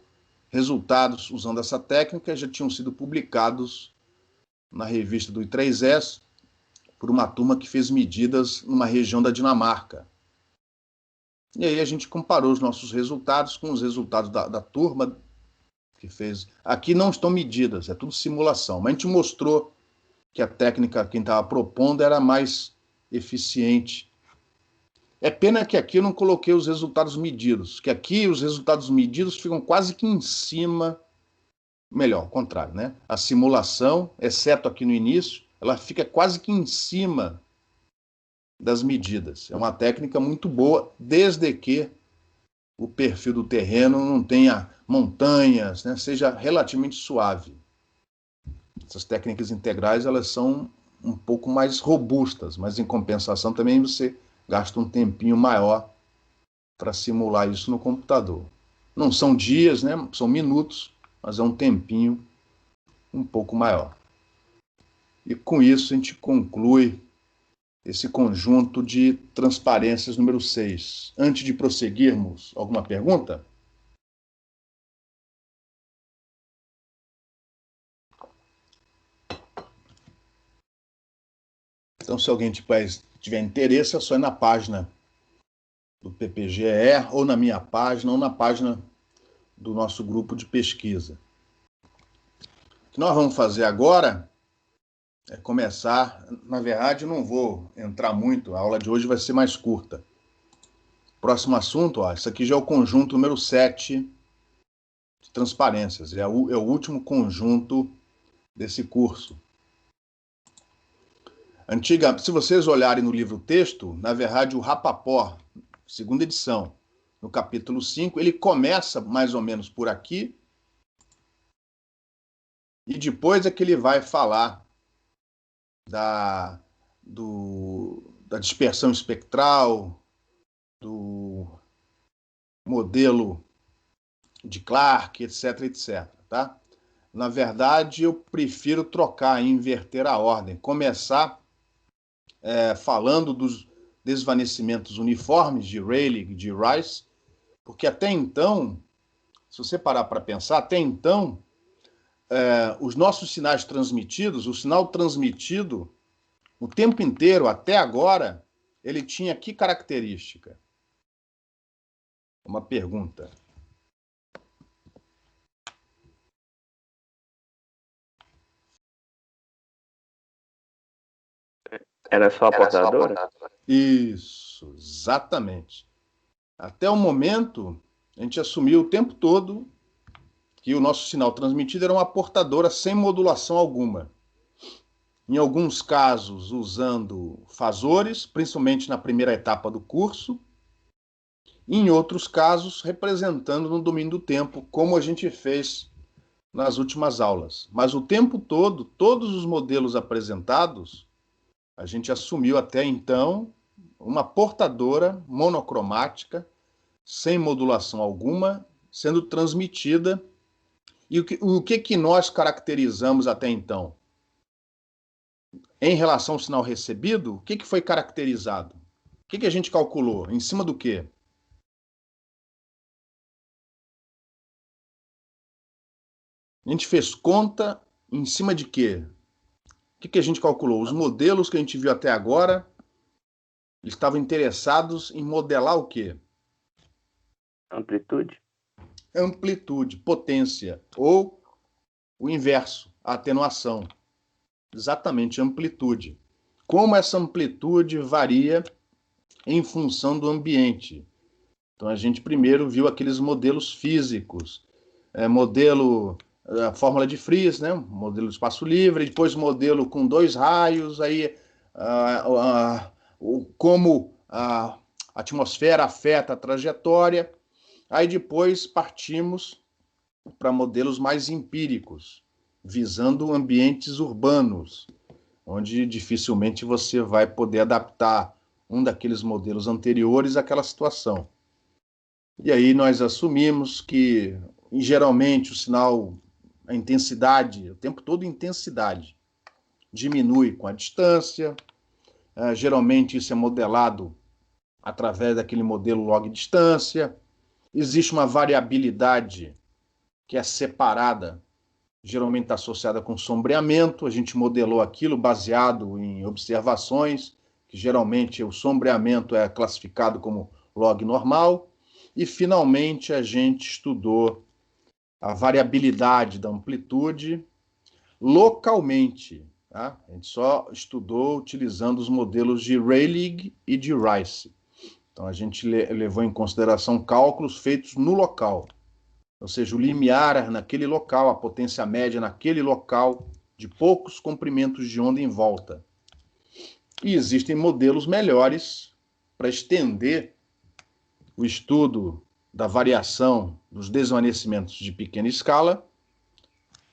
resultados usando essa técnica já tinham sido publicados na revista do I3S por uma turma que fez medidas numa região da Dinamarca. E aí a gente comparou os nossos resultados com os resultados da turma que fez. Aqui não estão medidas, é tudo simulação, mas a gente mostrou que a técnica que quem estava propondo era mais eficiente. É pena que aqui eu não coloquei os resultados medidos, que aqui os resultados medidos ficam quase que em cima, melhor, ao contrário, né? A simulação, exceto aqui no início, ela fica quase que em cima das medidas. É uma técnica muito boa, desde que o perfil do terreno não tenha montanhas, né? Seja relativamente suave. Essas técnicas integrais, elas são um pouco mais robustas, mas em compensação também você gasta um tempinho maior para simular isso no computador. Não são dias, né? São minutos, mas é um tempinho um pouco maior. E com isso a gente conclui esse conjunto de transparências número 6. Antes de prosseguirmos, alguma pergunta? Então, se alguém tiver interesse, é só ir na página do PPGE, ou na minha página, ou na página do nosso grupo de pesquisa. O que nós vamos fazer agora é começar. Na verdade, eu não vou entrar muito, a aula de hoje vai ser mais curta. Próximo assunto, ó, isso aqui já é o conjunto número 7 de transparências, é o último conjunto desse curso. Se vocês olharem no livro-texto, na verdade, o Rapaport, segunda edição, no capítulo 5, ele começa mais ou menos por aqui, e depois é que ele vai falar da dispersão espectral, do modelo de Clark, etc, etc, tá? Na verdade, eu prefiro trocar, inverter a ordem, começar falando dos desvanecimentos uniformes de Rayleigh e de Rice, porque até então, se você parar para pensar, até então, os nossos sinais transmitidos, o sinal transmitido, o tempo inteiro, até agora, ele tinha que característica? Uma pergunta. Era só a portadora? Isso, exatamente. Até o momento, a gente assumiu o tempo todo que o nosso sinal transmitido era uma portadora sem modulação alguma. Em alguns casos, usando fasores, principalmente na primeira etapa do curso, e em outros casos, representando no domínio do tempo, como a gente fez nas últimas aulas. Mas o tempo todo, todos os modelos apresentados, a gente assumiu até então uma portadora monocromática, sem modulação alguma, sendo transmitida. E o que nós caracterizamos até então? em relação ao sinal recebido, o que foi caracterizado? O que a gente calculou? Em cima do quê? A gente fez conta em cima de quê? O que a gente calculou? Os modelos que a gente viu até agora estavam interessados em modelar o quê? Amplitude? Amplitude, potência, ou o inverso, a atenuação. Exatamente, amplitude. Como essa amplitude varia em função do ambiente. Então, a gente primeiro viu aqueles modelos físicos, modelo, a fórmula de Friis, né? Modelo de espaço livre, depois modelo com 2 raios, aí como a atmosfera afeta a trajetória, aí depois partimos para modelos mais empíricos, visando ambientes urbanos, onde dificilmente você vai poder adaptar um daqueles modelos anteriores àquela situação. E aí nós assumimos que, geralmente, o sinal, a intensidade, o tempo todo intensidade, diminui com a distância. Geralmente isso é modelado através daquele modelo log distância. Existe uma variabilidade que é separada, geralmente está associada com sombreamento. A gente modelou aquilo baseado em observações, que geralmente o sombreamento é classificado como log normal. E, finalmente, a gente estudou a variabilidade da amplitude localmente. Tá? A gente só estudou utilizando os modelos de Rayleigh e de Rice. Então, a gente levou em consideração cálculos feitos no local. Ou seja, o limiar naquele local, a potência média naquele local, de poucos comprimentos de onda em volta. E existem modelos melhores para estender o estudo da variação dos desvanecimentos de pequena escala,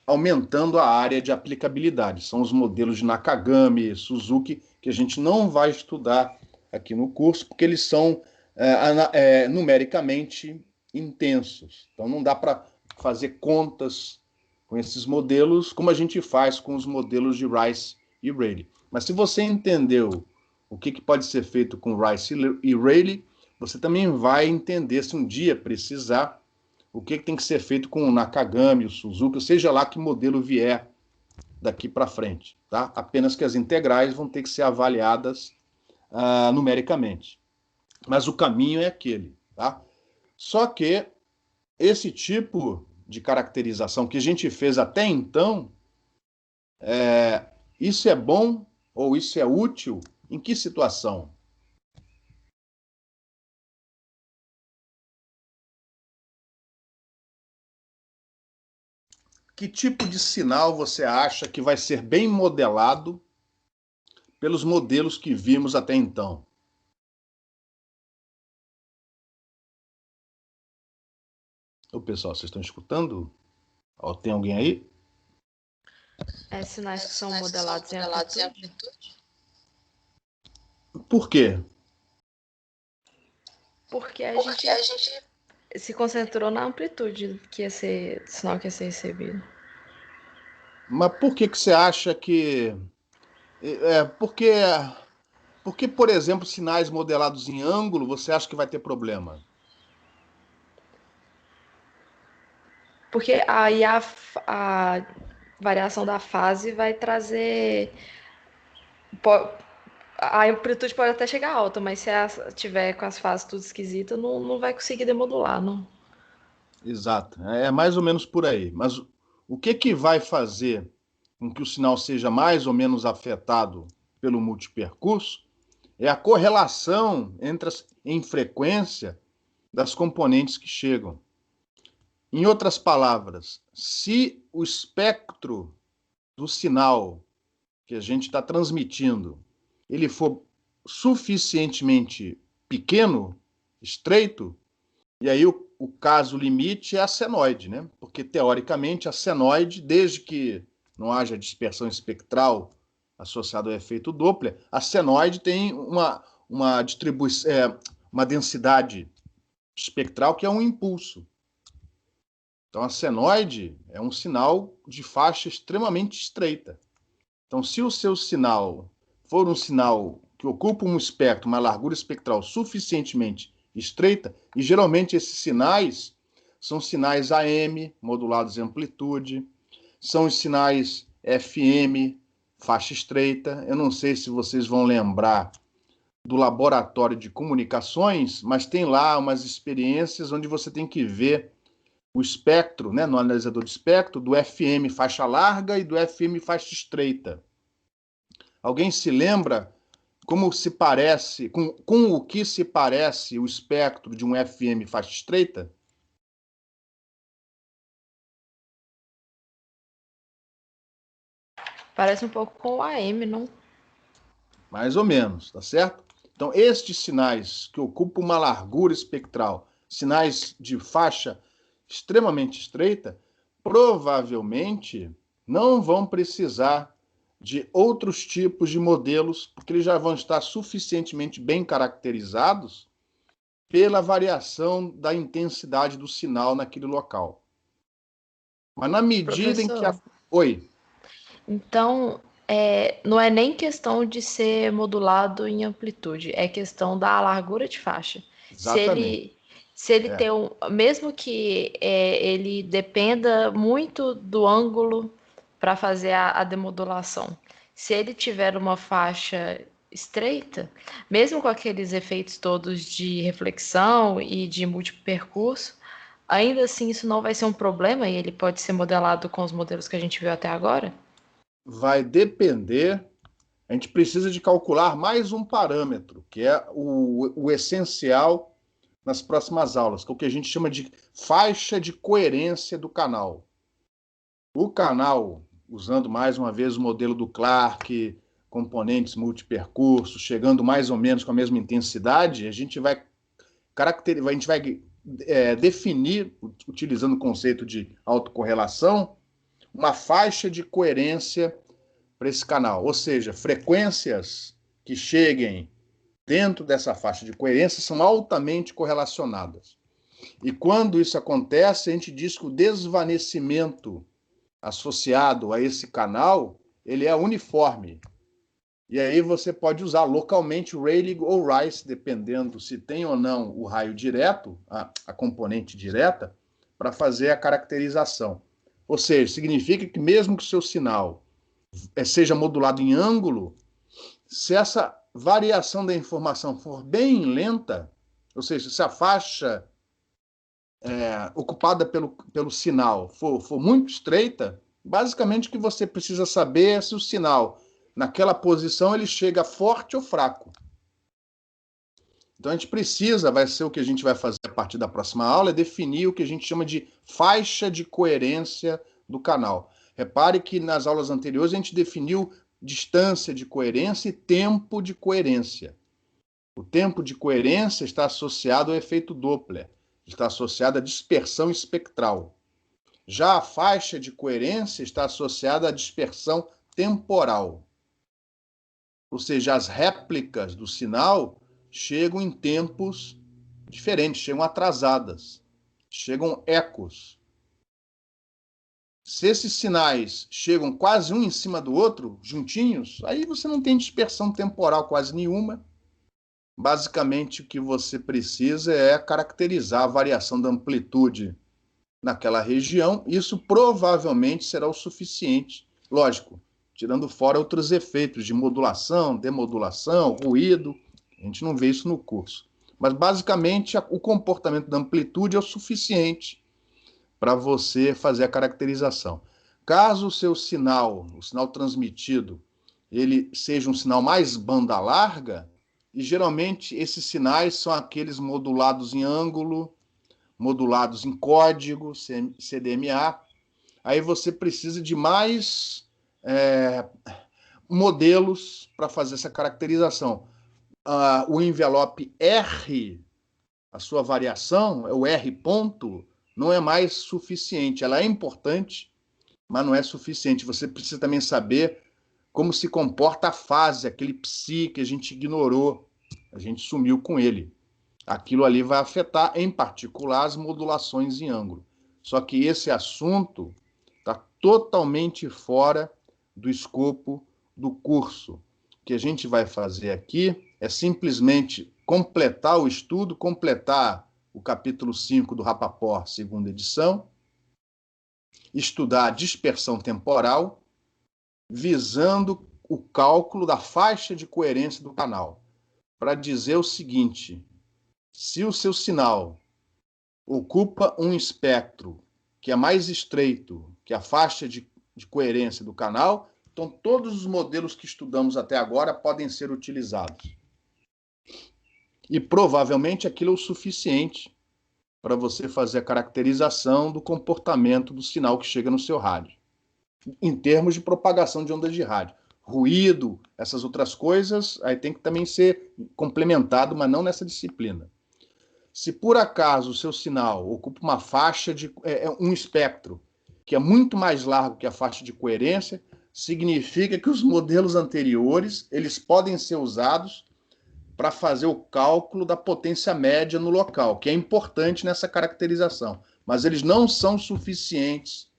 aumentando a área de aplicabilidade. São os modelos de Nakagami, Suzuki, que a gente não vai estudar aqui no curso, porque eles são numericamente intensos. Então não dá para fazer contas com esses modelos como a gente faz com os modelos de Rice e Rayleigh. Mas se você entendeu o que pode ser feito com Rice e Rayleigh, você também vai entender, se um dia precisar, o que tem que ser feito com o Nakagami, o Suzuki, seja lá que modelo vier daqui para frente. Tá? Apenas que as integrais vão ter que ser avaliadas numericamente. Mas o caminho é aquele. Tá? Só que esse tipo de caracterização que a gente fez até então, isso é bom ou isso é útil em que situação? Que tipo de sinal você acha que vai ser bem modelado pelos modelos que vimos até então? Ô, pessoal, vocês estão escutando? Tem alguém aí? Sinais que são modelados em amplitude? Por quê? Porque a gente se concentrou na amplitude que ia ser, do sinal que ia ser recebido. Mas por que você acha que... Porque, por exemplo, sinais modelados em ângulo, você acha que vai ter problema? Porque aí a variação da fase vai trazer... A amplitude pode até chegar alta, mas se tiver com as fases tudo esquisitas, não vai conseguir demodular, não. Exato. É mais ou menos por aí. Mas o que vai fazer com que o sinal seja mais ou menos afetado pelo multipercurso é a correlação em frequência das componentes que chegam. Em outras palavras, se o espectro do sinal que a gente está transmitindo ele for suficientemente pequeno, estreito, e aí o caso limite é a senoide, né? Porque, teoricamente, a senoide, desde que não haja dispersão espectral associada ao efeito Doppler, a senoide tem uma distribuição, uma densidade espectral que é um impulso. Então, a senoide é um sinal de faixa extremamente estreita. Então, se o seu sinal for um sinal que ocupa um espectro, uma largura espectral suficientemente estreita, e geralmente esses sinais são sinais AM, modulados em amplitude, são os sinais FM, faixa estreita. Eu não sei se vocês vão lembrar do laboratório de comunicações, mas tem lá umas experiências onde você tem que ver o espectro, né, no analisador de espectro, do FM faixa larga e do FM faixa estreita. Alguém se lembra como se parece, com o que se parece o espectro de um FM faixa estreita? Parece um pouco com o AM, não? Mais ou menos, tá certo? Então, estes sinais que ocupam uma largura espectral, sinais de faixa extremamente estreita, provavelmente não vão precisar de outros tipos de modelos, porque eles já vão estar suficientemente bem caracterizados pela variação da intensidade do sinal naquele local. Mas na medida em que a... Professor, Oi. então, não é nem questão de ser modulado em amplitude, é questão da largura de faixa. Se Exatamente. ele, se ele tem mesmo que ele dependa muito do ângulo para fazer a demodulação, se ele tiver uma faixa estreita, mesmo com aqueles efeitos todos de reflexão e de múltiplo percurso, ainda assim isso não vai ser um problema e ele pode ser modelado com os modelos que a gente viu até agora? Vai depender. A gente precisa de calcular mais um parâmetro, que é o essencial nas próximas aulas, que é o que a gente chama de faixa de coerência do canal. O canal, usando mais uma vez o modelo do Clark, componentes multipercursos, chegando mais ou menos com a mesma intensidade, a gente vai definir, utilizando o conceito de autocorrelação, uma faixa de coerência para esse canal, ou seja, frequências que cheguem dentro dessa faixa de coerência são altamente correlacionadas. E quando isso acontece, a gente diz que o desvanecimento associado a esse canal, ele é uniforme. E aí você pode usar localmente Rayleigh ou Rice, dependendo se tem ou não o raio direto, a componente direta, para fazer a caracterização. Ou seja, significa que mesmo que o seu sinal seja modulado em ângulo, se essa variação da informação for bem lenta, ou seja, se a faixa ocupada pelo sinal for muito estreita, basicamente o que você precisa saber é se o sinal, naquela posição, ele chega forte ou fraco. Então a gente precisa, vai ser o que a gente vai fazer a partir da próxima aula, é definir o que a gente chama de faixa de coerência do canal. Repare que nas aulas anteriores a gente definiu distância de coerência e tempo de coerência. O tempo de coerência está associado ao efeito Doppler, está associado à dispersão espectral. Já a faixa de coerência está associada à dispersão temporal. Ou seja, as réplicas do sinal chegam em tempos diferentes, chegam atrasadas, chegam ecos. Se esses sinais chegam quase um em cima do outro, juntinhos, aí você não tem dispersão temporal quase nenhuma. Basicamente, o que você precisa é caracterizar a variação da amplitude naquela região. Isso provavelmente será o suficiente, lógico, tirando fora outros efeitos de modulação, demodulação, ruído. A gente não vê isso no curso. Mas, basicamente, o comportamento da amplitude é o suficiente para você fazer a caracterização. Caso o seu sinal, o sinal transmitido, ele seja um sinal mais banda larga, e geralmente esses sinais são aqueles modulados em ângulo, modulados em código, CDMA, aí você precisa de mais modelos para fazer essa caracterização. O envelope R, a sua variação, o R ponto, não é mais suficiente. Ela é importante, mas não é suficiente. Você precisa também saber como se comporta a fase, aquele psi que a gente ignorou, a gente sumiu com ele. Aquilo ali vai afetar, em particular, as modulações em ângulo. Só que esse assunto está totalmente fora do escopo do curso que a gente vai fazer aqui é simplesmente completar o estudo, completar o capítulo 5 do Rapaport, segunda edição, estudar a dispersão temporal, visando o cálculo da faixa de coerência do canal, para dizer o seguinte: se o seu sinal ocupa um espectro que é mais estreito que a faixa de coerência do canal, então todos os modelos que estudamos até agora podem ser utilizados. E provavelmente aquilo é o suficiente para você fazer a caracterização do comportamento do sinal que chega no seu rádio, em termos de propagação de ondas de rádio. Ruído, essas outras coisas, aí tem que também ser complementado, mas não nessa disciplina. Se por acaso o seu sinal ocupa uma faixa de um espectro que é muito mais largo que a faixa de coerência, significa que os modelos anteriores eles podem ser usados para fazer o cálculo da potência média no local, que é importante nessa caracterização, mas eles não são suficientes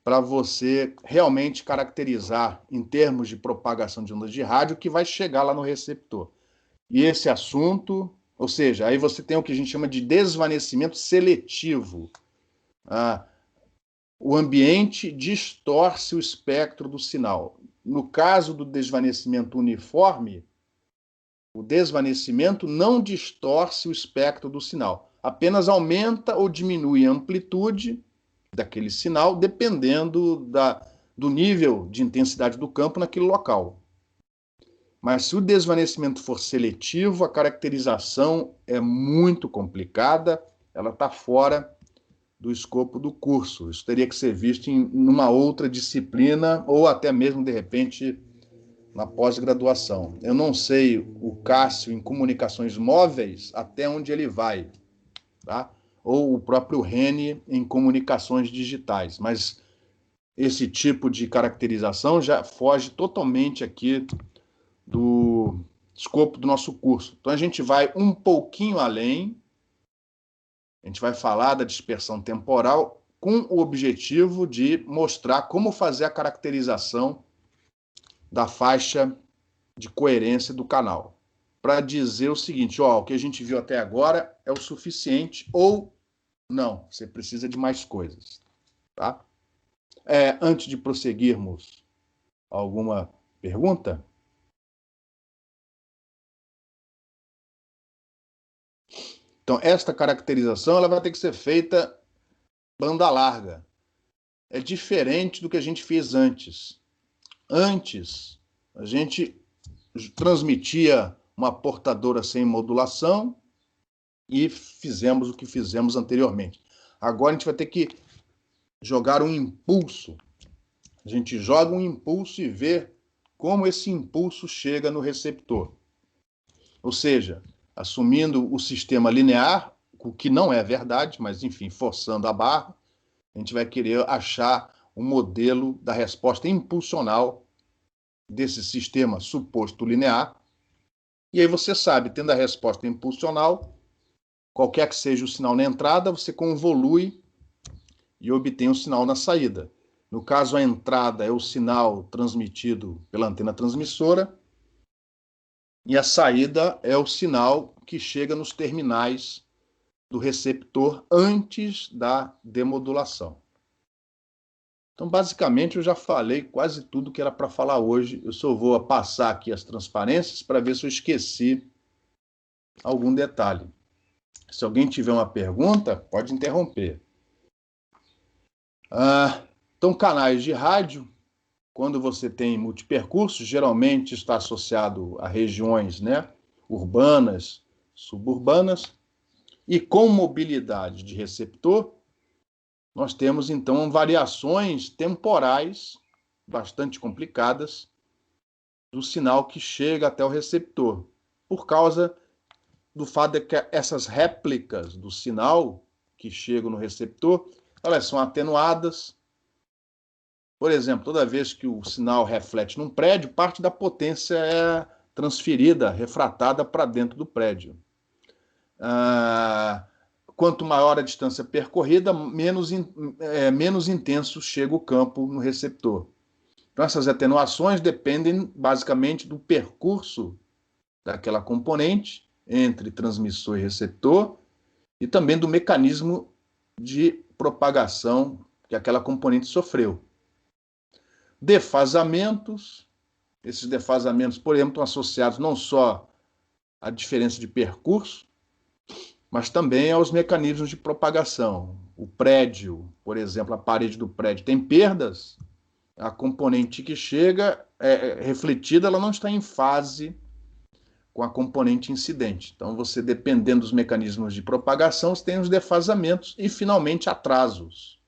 para você realmente caracterizar, em termos de propagação de ondas de rádio, o que vai chegar lá no receptor. E esse assunto, ou seja, aí você tem o que a gente chama de desvanecimento seletivo. O ambiente distorce o espectro do sinal. No caso do desvanecimento uniforme, o desvanecimento não distorce o espectro do sinal, apenas aumenta ou diminui a amplitude daquele sinal, dependendo do nível de intensidade do campo naquele local. Mas se o desvanecimento for seletivo, a caracterização é muito complicada, ela está fora do escopo do curso. Isso teria que ser visto em uma outra disciplina ou até mesmo, de repente, na pós-graduação. Eu não sei o Cássio em comunicações móveis até onde ele vai, tá? Ou o próprio Rene em comunicações digitais, mas esse tipo de caracterização já foge totalmente aqui do escopo do nosso curso. Então a gente vai um pouquinho além, a gente vai falar da dispersão temporal com o objetivo de mostrar como fazer a caracterização da faixa de coerência do canal, para dizer o seguinte: ó, o que a gente viu até agora é o suficiente ou não, você precisa de mais coisas, tá? Antes de prosseguirmos, alguma pergunta? Então, esta caracterização ela vai ter que ser feita banda larga. É diferente do que a gente fez antes. Antes, a gente transmitia uma portadora sem modulação e fizemos o que fizemos anteriormente. Agora a gente vai ter que jogar um impulso. A gente joga um impulso e vê como esse impulso chega no receptor. Ou seja, assumindo o sistema linear, o que não é verdade, mas enfim, forçando a barra, a gente vai querer achar um modelo da resposta impulsional desse sistema suposto linear. E aí você sabe, tendo a resposta impulsional, qualquer que seja o sinal na entrada, você convolui e obtém o sinal na saída. No caso, a entrada é o sinal transmitido pela antena transmissora e a saída é o sinal que chega nos terminais do receptor antes da demodulação. Então, basicamente, eu já falei quase tudo que era para falar hoje. Eu só vou passar aqui as transparências para ver se eu esqueci algum detalhe. Se alguém tiver uma pergunta, pode interromper. Então, canais de rádio, quando você tem multipercursos, geralmente está associado a regiões, né, urbanas, suburbanas, e com mobilidade de receptor, nós temos, então, variações temporais bastante complicadas do sinal que chega até o receptor, por causa do fato de que essas réplicas do sinal que chegam no receptor, elas são atenuadas. Por exemplo, toda vez que o sinal reflete num prédio, parte da potência é transferida, refratada para dentro do prédio. Quanto maior a distância percorrida, menos intenso chega o campo no receptor. Então, essas atenuações dependem basicamente do percurso daquela componente entre transmissor e receptor e também do mecanismo de propagação que aquela componente sofreu. Defasamentos, esses defasamentos, por exemplo, estão associados não só à diferença de percurso, mas também aos mecanismos de propagação. O prédio, por exemplo, a parede do prédio tem perdas, a componente que chega refletida, ela não está em fase com a componente incidente. Então, você, dependendo dos mecanismos de propagação, você tem os defasamentos e, finalmente, atrasos.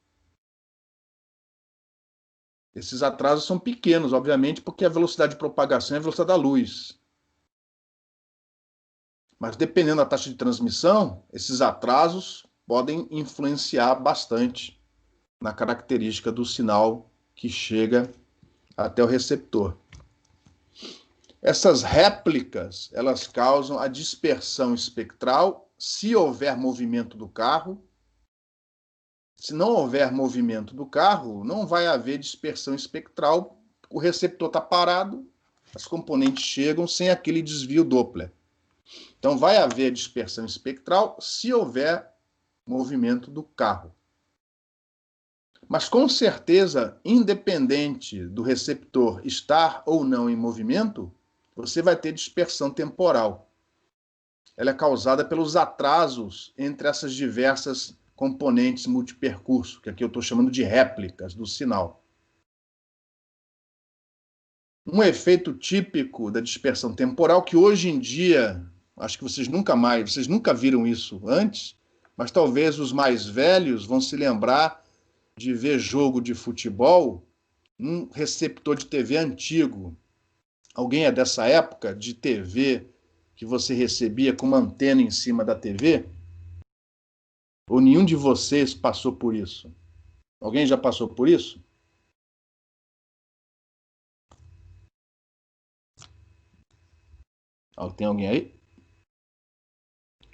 Esses atrasos são pequenos, obviamente, porque a velocidade de propagação é a velocidade da luz. Mas, dependendo da taxa de transmissão, esses atrasos podem influenciar bastante na característica do sinal que chega até o receptor. Essas réplicas, elas causam a dispersão espectral se houver movimento do carro. Se não houver movimento do carro, não vai haver dispersão espectral, o receptor está parado, as componentes chegam sem aquele desvio Doppler. Então, vai haver dispersão espectral se houver movimento do carro. Mas, com certeza, independente do receptor estar ou não em movimento, você vai ter dispersão temporal. Ela é causada pelos atrasos entre essas diversas componentes multipercurso, que aqui eu estou chamando de réplicas do sinal. Um efeito típico da dispersão temporal, que hoje em dia, acho que vocês nunca viram isso antes, mas talvez os mais velhos vão se lembrar de ver jogo de futebol num receptor de TV antigo. Alguém é dessa época de TV que você recebia com uma antena em cima da TV? Ou nenhum de vocês passou por isso? Alguém já passou por isso? Tem alguém aí?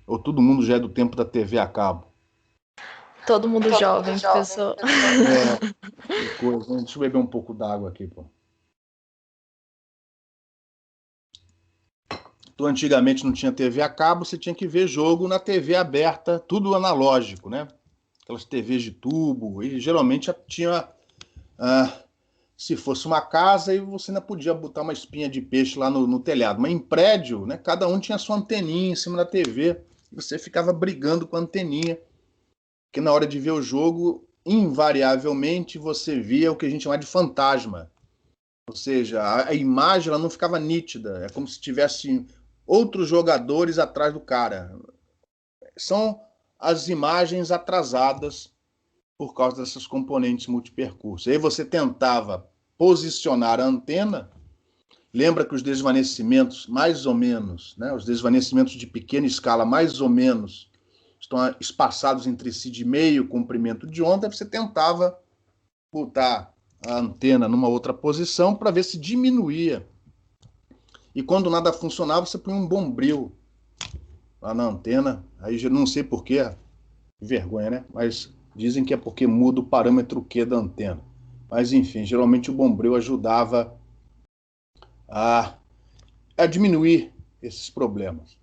Ou todo mundo já é do tempo da TV a cabo? Todo mundo jovem, pessoal. Que coisa. Deixa eu beber um pouco d'água aqui, pô. Então, antigamente não tinha TV a cabo, você tinha que ver jogo na TV aberta, tudo analógico, né? Aquelas TVs de tubo, e geralmente tinha, se fosse uma casa, e você ainda podia botar uma espinha de peixe lá no telhado. Mas em prédio, né, cada um tinha a sua anteninha em cima da TV, e você ficava brigando com a anteninha, porque na hora de ver o jogo, invariavelmente, você via o que a gente chama de fantasma. Ou seja, a imagem ela não ficava nítida, é como se tivesse outros jogadores atrás do cara. São as imagens atrasadas por causa dessas componentes multipercurso. Aí você tentava posicionar a antena, lembra que os desvanecimentos, mais ou menos, né, os desvanecimentos de pequena escala, mais ou menos, estão espaçados entre si de meio comprimento de onda, você tentava botar a antena numa outra posição para ver se diminuía. E quando nada funcionava, você põe um bombril lá na antena. Aí já não sei porquê, vergonha, né? Mas dizem que é porque muda o parâmetro Q da antena. Mas enfim, geralmente o bombril ajudava a diminuir esses problemas.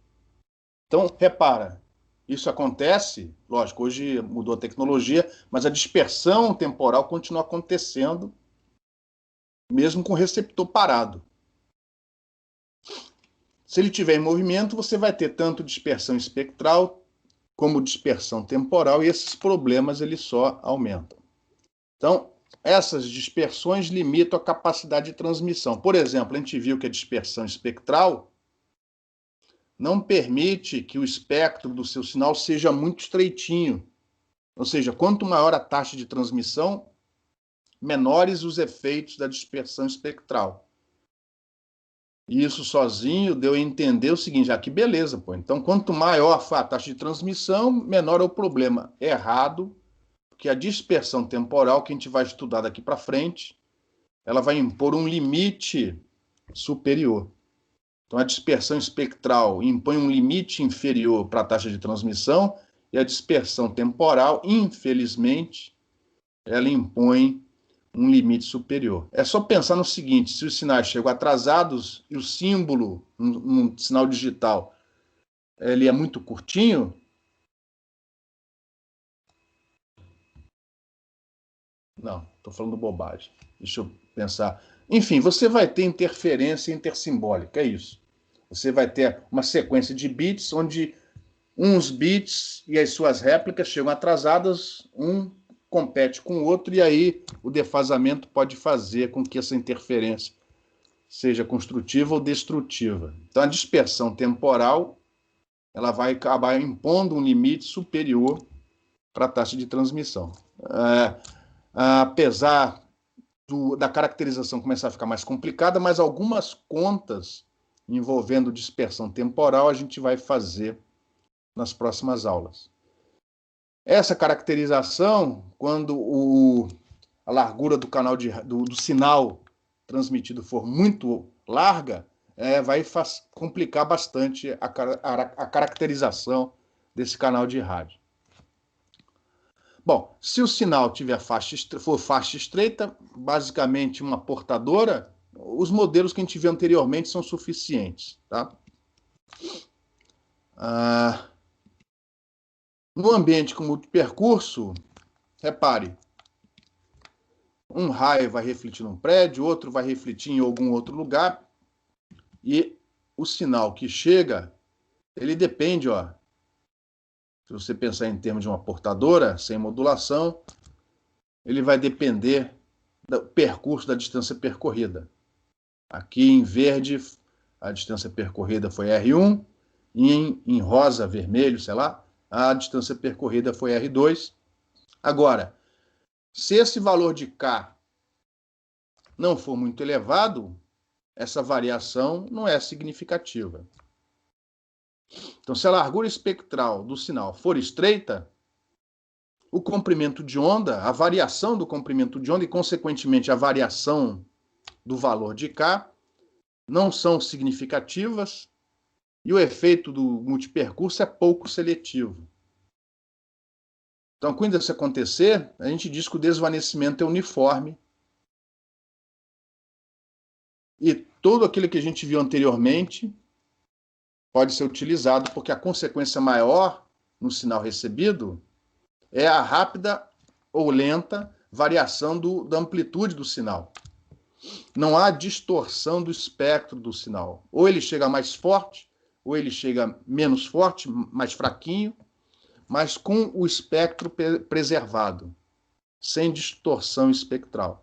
Então, repara, isso acontece, lógico, hoje mudou a tecnologia, mas a dispersão temporal continua acontecendo, mesmo com o receptor parado. Se ele estiver em movimento, você vai ter tanto dispersão espectral como dispersão temporal, e esses problemas eles só aumentam. Então, essas dispersões limitam a capacidade de transmissão. Por exemplo, a gente viu que a dispersão espectral não permite que o espectro do seu sinal seja muito estreitinho. Ou seja, quanto maior a taxa de transmissão, menores os efeitos da dispersão espectral. E isso sozinho deu a entender o seguinte, que beleza, pô. Então, quanto maior a taxa de transmissão, menor é o problema. Errado, porque a dispersão temporal, que a gente vai estudar daqui para frente, ela vai impor um limite superior. Então, a dispersão espectral impõe um limite inferior para a taxa de transmissão, e a dispersão temporal, infelizmente, ela impõe um limite superior. É só pensar no seguinte, se os sinais chegam atrasados e o símbolo, um sinal digital, ele é muito curtinho, não, estou falando bobagem. Deixa eu pensar. Enfim, você vai ter interferência intersimbólica, é isso. Você vai ter uma sequência de bits onde uns bits e as suas réplicas chegam atrasadas, um compete com o outro, e aí o defasamento pode fazer com que essa interferência seja construtiva ou destrutiva. Então, a dispersão temporal ela vai acabar impondo um limite superior para a taxa de transmissão. Apesar da caracterização começar a ficar mais complicada, mas algumas contas envolvendo dispersão temporal a gente vai fazer nas próximas aulas. Essa caracterização, quando a largura do canal do sinal transmitido for muito larga, vai complicar bastante a caracterização desse canal de rádio. Bom, se o sinal for faixa estreita, basicamente uma portadora, os modelos que a gente viu anteriormente são suficientes, tá? No ambiente com multipercurso, repare, um raio vai refletir num prédio, outro vai refletir em algum outro lugar, e o sinal que chega, ele depende, ó, se você pensar em termos de uma portadora, sem modulação, ele vai depender do percurso da distância percorrida. Aqui em verde, a distância percorrida foi R1, e em rosa, vermelho, sei lá, a distância percorrida foi R2. Agora, se esse valor de K não for muito elevado, essa variação não é significativa. Então, se a largura espectral do sinal for estreita, o comprimento de onda, a variação do comprimento de onda e, consequentemente, a variação do valor de K não são significativas e o efeito do multipercurso é pouco seletivo. Então, quando isso acontecer, a gente diz que o desvanecimento é uniforme e tudo aquilo que a gente viu anteriormente pode ser utilizado, porque a consequência maior no sinal recebido é a rápida ou lenta variação da amplitude do sinal. Não há distorção do espectro do sinal. Ou ele chega mais forte, ou ele chega menos forte, mais fraquinho, mas com o espectro preservado, sem distorção espectral.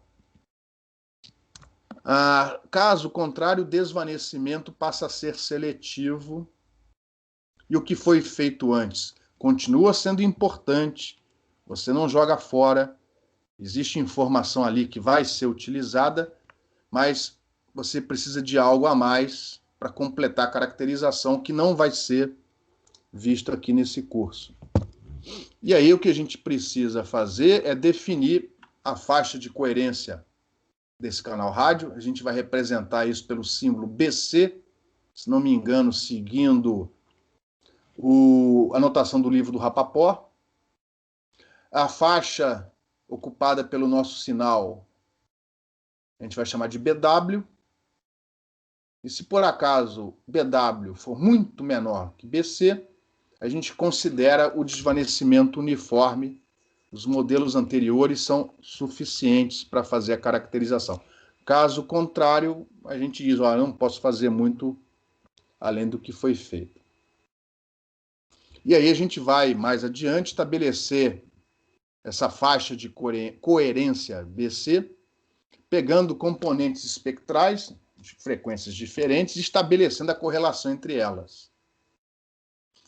Caso contrário, o desvanecimento passa a ser seletivo e o que foi feito antes continua sendo importante, você não joga fora, existe informação ali que vai ser utilizada, mas você precisa de algo a mais para completar a caracterização que não vai ser visto aqui nesse curso. E aí o que a gente precisa fazer é definir a faixa de coerência desse canal rádio. A gente vai representar isso pelo símbolo BC, se não me engano, seguindo a anotação do livro do Rapaport. A faixa ocupada pelo nosso sinal a gente vai chamar de BW. E se por acaso BW for muito menor que BC, a gente considera o desvanecimento uniforme. Os modelos anteriores são suficientes para fazer a caracterização. Caso contrário, a gente diz, não posso fazer muito além do que foi feito. E aí a gente vai, mais adiante, estabelecer essa faixa de coerência BC, pegando componentes espectrais de frequências diferentes e estabelecendo a correlação entre elas.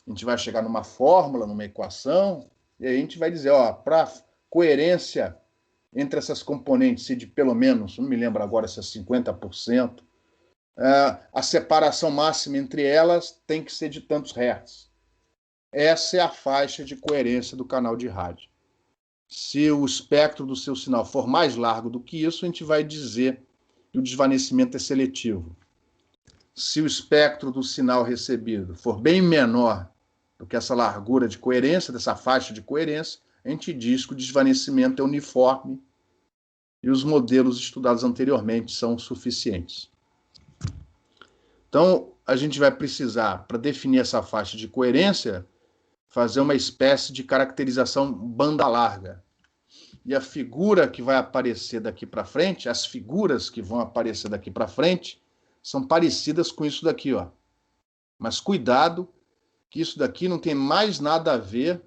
A gente vai chegar numa fórmula, numa equação, e aí a gente vai dizer, para coerência entre essas componentes ser de pelo menos, não me lembro agora se é 50%, a separação máxima entre elas tem que ser de tantos hertz. Essa é a faixa de coerência do canal de rádio. Se o espectro do seu sinal for mais largo do que isso, a gente vai dizer que o desvanecimento é seletivo. Se o espectro do sinal recebido for bem menor do que essa largura de coerência, dessa faixa de coerência, a gente diz que o desvanecimento é uniforme e os modelos estudados anteriormente são suficientes. Então, a gente vai precisar, para definir essa faixa de coerência, fazer uma espécie de caracterização banda larga. E a figura que vai aparecer daqui para frente, as figuras que vão aparecer daqui para frente, são parecidas com isso daqui, ó. Mas cuidado, que isso daqui não tem mais nada a ver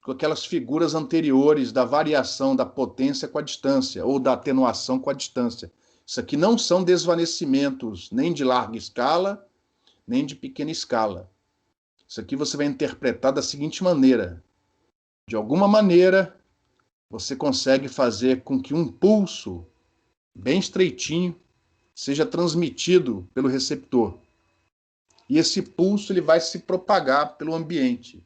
com aquelas figuras anteriores da variação da potência com a distância, ou da atenuação com a distância. Isso aqui não são desvanecimentos nem de larga escala, nem de pequena escala. Isso aqui você vai interpretar da seguinte maneira. De alguma maneira, você consegue fazer com que um pulso bem estreitinho seja transmitido pelo receptor. E esse pulso ele vai se propagar pelo ambiente.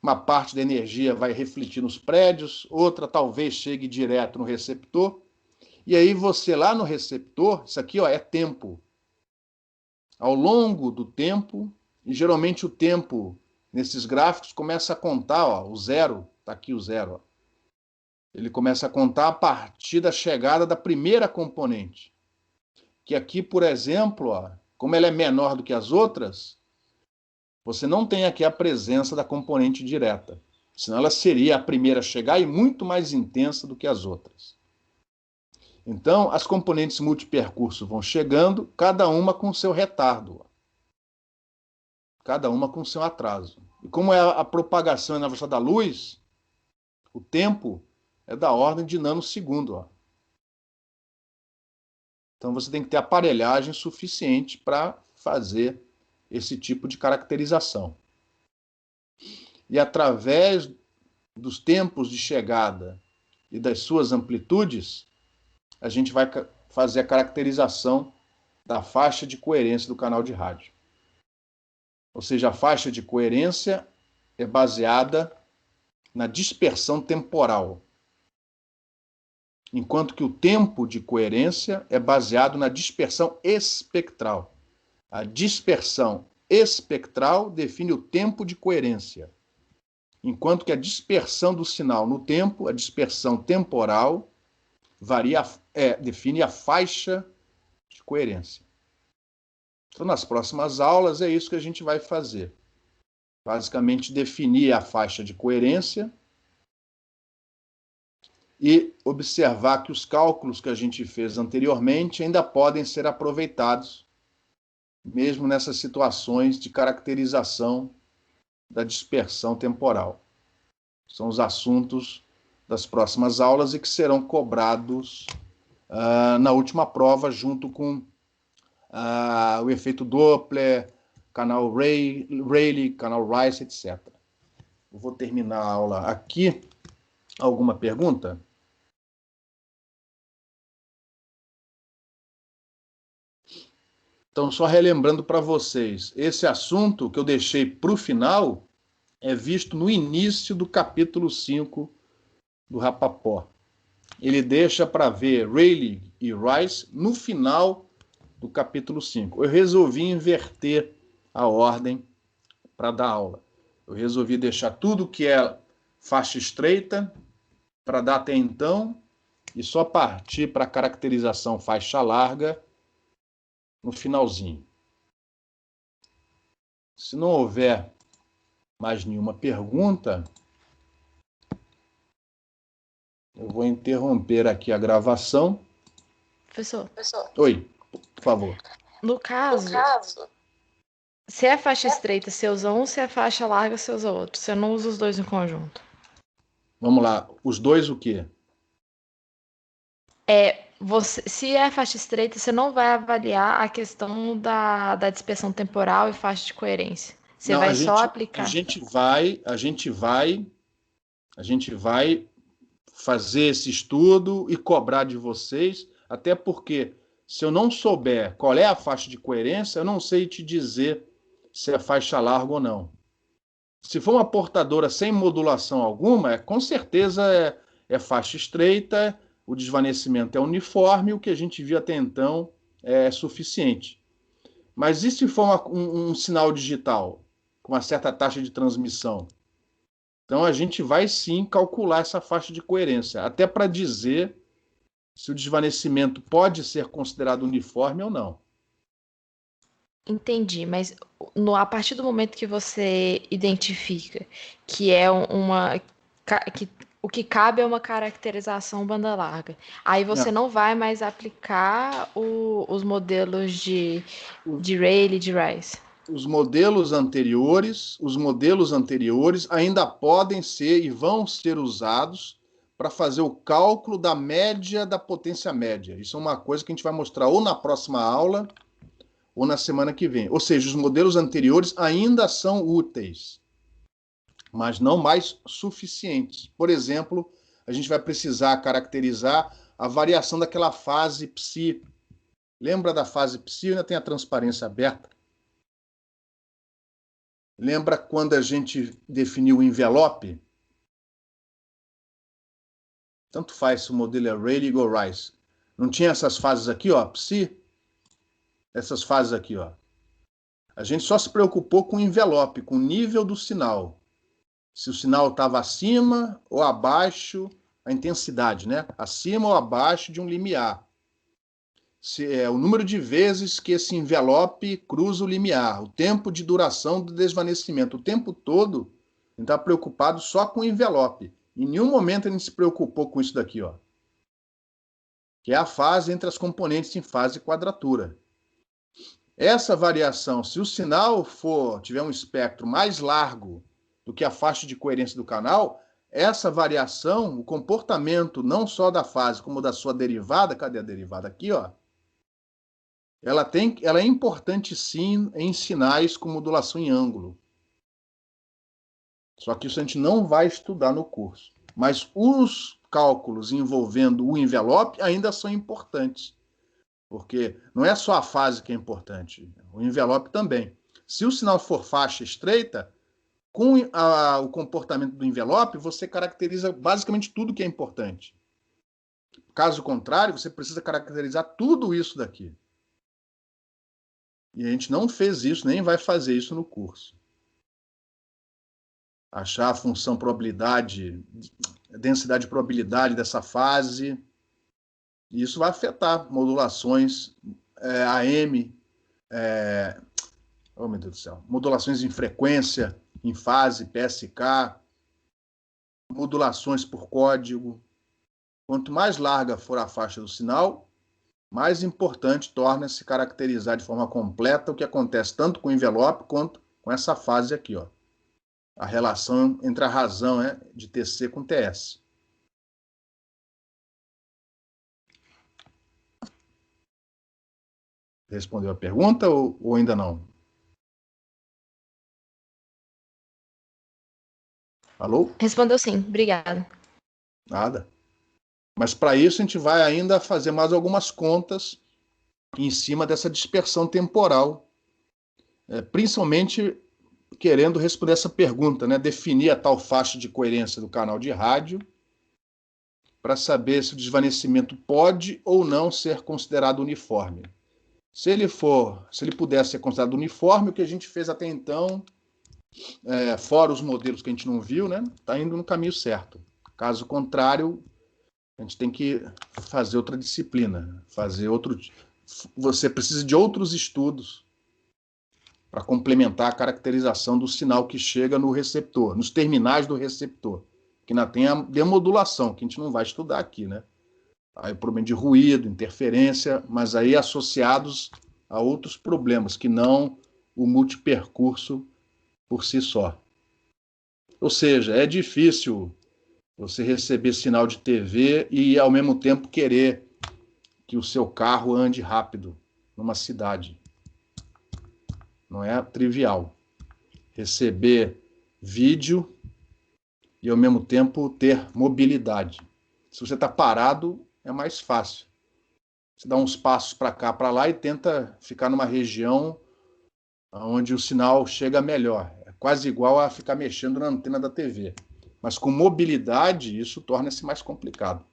Uma parte da energia vai refletir nos prédios, outra talvez chegue direto no receptor. E aí você lá no receptor, isso aqui ó, é tempo. Ao longo do tempo, e geralmente o tempo nesses gráficos começa a contar, ó, o zero, está aqui o zero. Ó. Ele começa a contar a partir da chegada da primeira componente. Que aqui, por exemplo, ó, como ela é menor do que as outras, você não tem aqui a presença da componente direta. Senão ela seria a primeira a chegar e muito mais intensa do que as outras. Então, as componentes multipercurso vão chegando, cada uma com seu retardo. Cada uma com seu atraso. E como é a propagação na velocidade da luz, o tempo é da ordem de nanosegundo. Ó. Então você tem que ter aparelhagem suficiente para fazer esse tipo de caracterização. E através dos tempos de chegada e das suas amplitudes, a gente vai fazer a caracterização da faixa de coerência do canal de rádio. Ou seja, a faixa de coerência é baseada na dispersão temporal, enquanto que o tempo de coerência é baseado na dispersão espectral. A dispersão espectral define o tempo de coerência, enquanto que a dispersão do sinal no tempo, a dispersão temporal, define a faixa de coerência. Então, nas próximas aulas, é isso que a gente vai fazer. Basicamente, definir a faixa de coerência e observar que os cálculos que a gente fez anteriormente ainda podem ser aproveitados, mesmo nessas situações de caracterização da dispersão temporal. São os assuntos das próximas aulas e que serão cobrados na última prova, junto com o efeito Doppler, canal Rayleigh, canal Rice, etc. Eu vou terminar a aula aqui. Alguma pergunta? Então, só relembrando para vocês, esse assunto que eu deixei para o final é visto no início do capítulo 5 do Rapaport. Ele deixa para ver Rayleigh e Rice no final do capítulo 5. Eu resolvi inverter a ordem para dar aula. Eu resolvi deixar tudo que é faixa estreita para dar até então e só partir para a caracterização faixa larga no finalzinho. Se não houver mais nenhuma pergunta, eu vou interromper aqui a gravação. Professor. Oi, por favor. No caso, se é faixa estreita, você usa um, se é faixa larga, você usa outro. Você não usa os dois em conjunto. Vamos lá. Os dois o quê? Se é faixa estreita, você não vai avaliar a questão da dispersão temporal e faixa de coerência. Você vai só aplicar. A gente vai fazer esse estudo e cobrar de vocês, até porque se eu não souber qual é a faixa de coerência, eu não sei te dizer se é faixa larga ou não. Se for uma portadora sem modulação alguma, com certeza é faixa estreita, o desvanecimento é uniforme, o que a gente viu até então é suficiente. Mas e se for um sinal digital, com uma certa taxa de transmissão? Então a gente vai sim calcular essa faixa de coerência, até para dizer se o desvanecimento pode ser considerado uniforme ou não. Entendi, mas a partir do momento que você identifica que é que o que cabe é uma caracterização banda larga, aí você É. não vai mais aplicar os modelos de Rayleigh e de Rice. Os modelos anteriores ainda podem ser e vão ser usados para fazer o cálculo da média da potência média. Isso é uma coisa que a gente vai mostrar ou na próxima aula ou na semana que vem. Ou seja, os modelos anteriores ainda são úteis, mas não mais suficientes. Por exemplo, a gente vai precisar caracterizar a variação daquela fase psi. Lembra da fase psi? Ainda tem a transparência aberta. Lembra quando a gente definiu o envelope? Tanto faz se o modelo é Rayleigh ou Rice. Não tinha essas fases aqui, ó, psi? Essas fases aqui, ó. A gente só se preocupou com o envelope, com o nível do sinal. Se o sinal estava acima ou abaixo, a intensidade, né? Acima ou abaixo de um limiar. O número de vezes que esse envelope cruza o limiar, o tempo de duração do desvanecimento. O tempo todo, a gente está preocupado só com o envelope. Em nenhum momento a gente se preocupou com isso daqui, ó, que é a fase entre as componentes em fase e quadratura. Essa variação, se o sinal tiver um espectro mais largo do que a faixa de coerência do canal, essa variação, o comportamento não só da fase, como da sua derivada, cadê a derivada aqui, ó? Ela é importante sim em sinais com modulação em ângulo. Só que isso a gente não vai estudar no curso. Mas os cálculos envolvendo o envelope ainda são importantes. Porque não é só a fase que é importante, o envelope também. Se o sinal for faixa estreita, com o comportamento do envelope, você caracteriza basicamente tudo que é importante. Caso contrário, você precisa caracterizar tudo isso daqui. E a gente não fez isso, nem vai fazer isso no curso. Achar a função probabilidade, densidade de probabilidade dessa fase. E isso vai afetar modulações AM, oh meu Deus do céu, modulações em frequência, em fase, PSK, modulações por código. Quanto mais larga for a faixa do sinal, mais importante torna-se caracterizar de forma completa o que acontece tanto com o envelope quanto com essa fase aqui, ó. A relação entre a razão de TC com TS. Respondeu a pergunta ou ainda não? Alô? Respondeu sim, obrigada. Nada. Mas para isso a gente vai ainda fazer mais algumas contas em cima dessa dispersão temporal, principalmente querendo responder essa pergunta, né? Definir a tal faixa de coerência do canal de rádio para saber se o desvanecimento pode ou não ser considerado uniforme. Se ele puder ser considerado uniforme, o que a gente fez até então, fora os modelos que a gente não viu, né? Está indo no caminho certo. Caso contrário, a gente tem que fazer outra disciplina, Você precisa de outros estudos para complementar a caracterização do sinal que chega no receptor, nos terminais do receptor, que ainda tem a demodulação, que a gente não vai estudar aqui, né? Aí problema de ruído, interferência, mas aí associados a outros problemas, que não o multipercurso por si só. Ou seja, é difícil você receber sinal de TV e, ao mesmo tempo, querer que o seu carro ande rápido numa cidade. Não é trivial. Receber vídeo e, ao mesmo tempo, ter mobilidade. Se você está parado, é mais fácil. Você dá uns passos para cá, para lá e tenta ficar numa região onde o sinal chega melhor. É quase igual a ficar mexendo na antena da TV. Mas com mobilidade, isso torna-se mais complicado.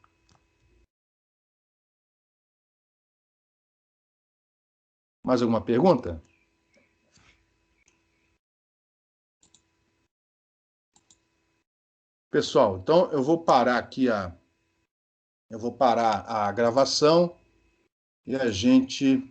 Mais alguma pergunta? Pessoal, então eu vou parar aqui Eu vou parar a gravação e a gente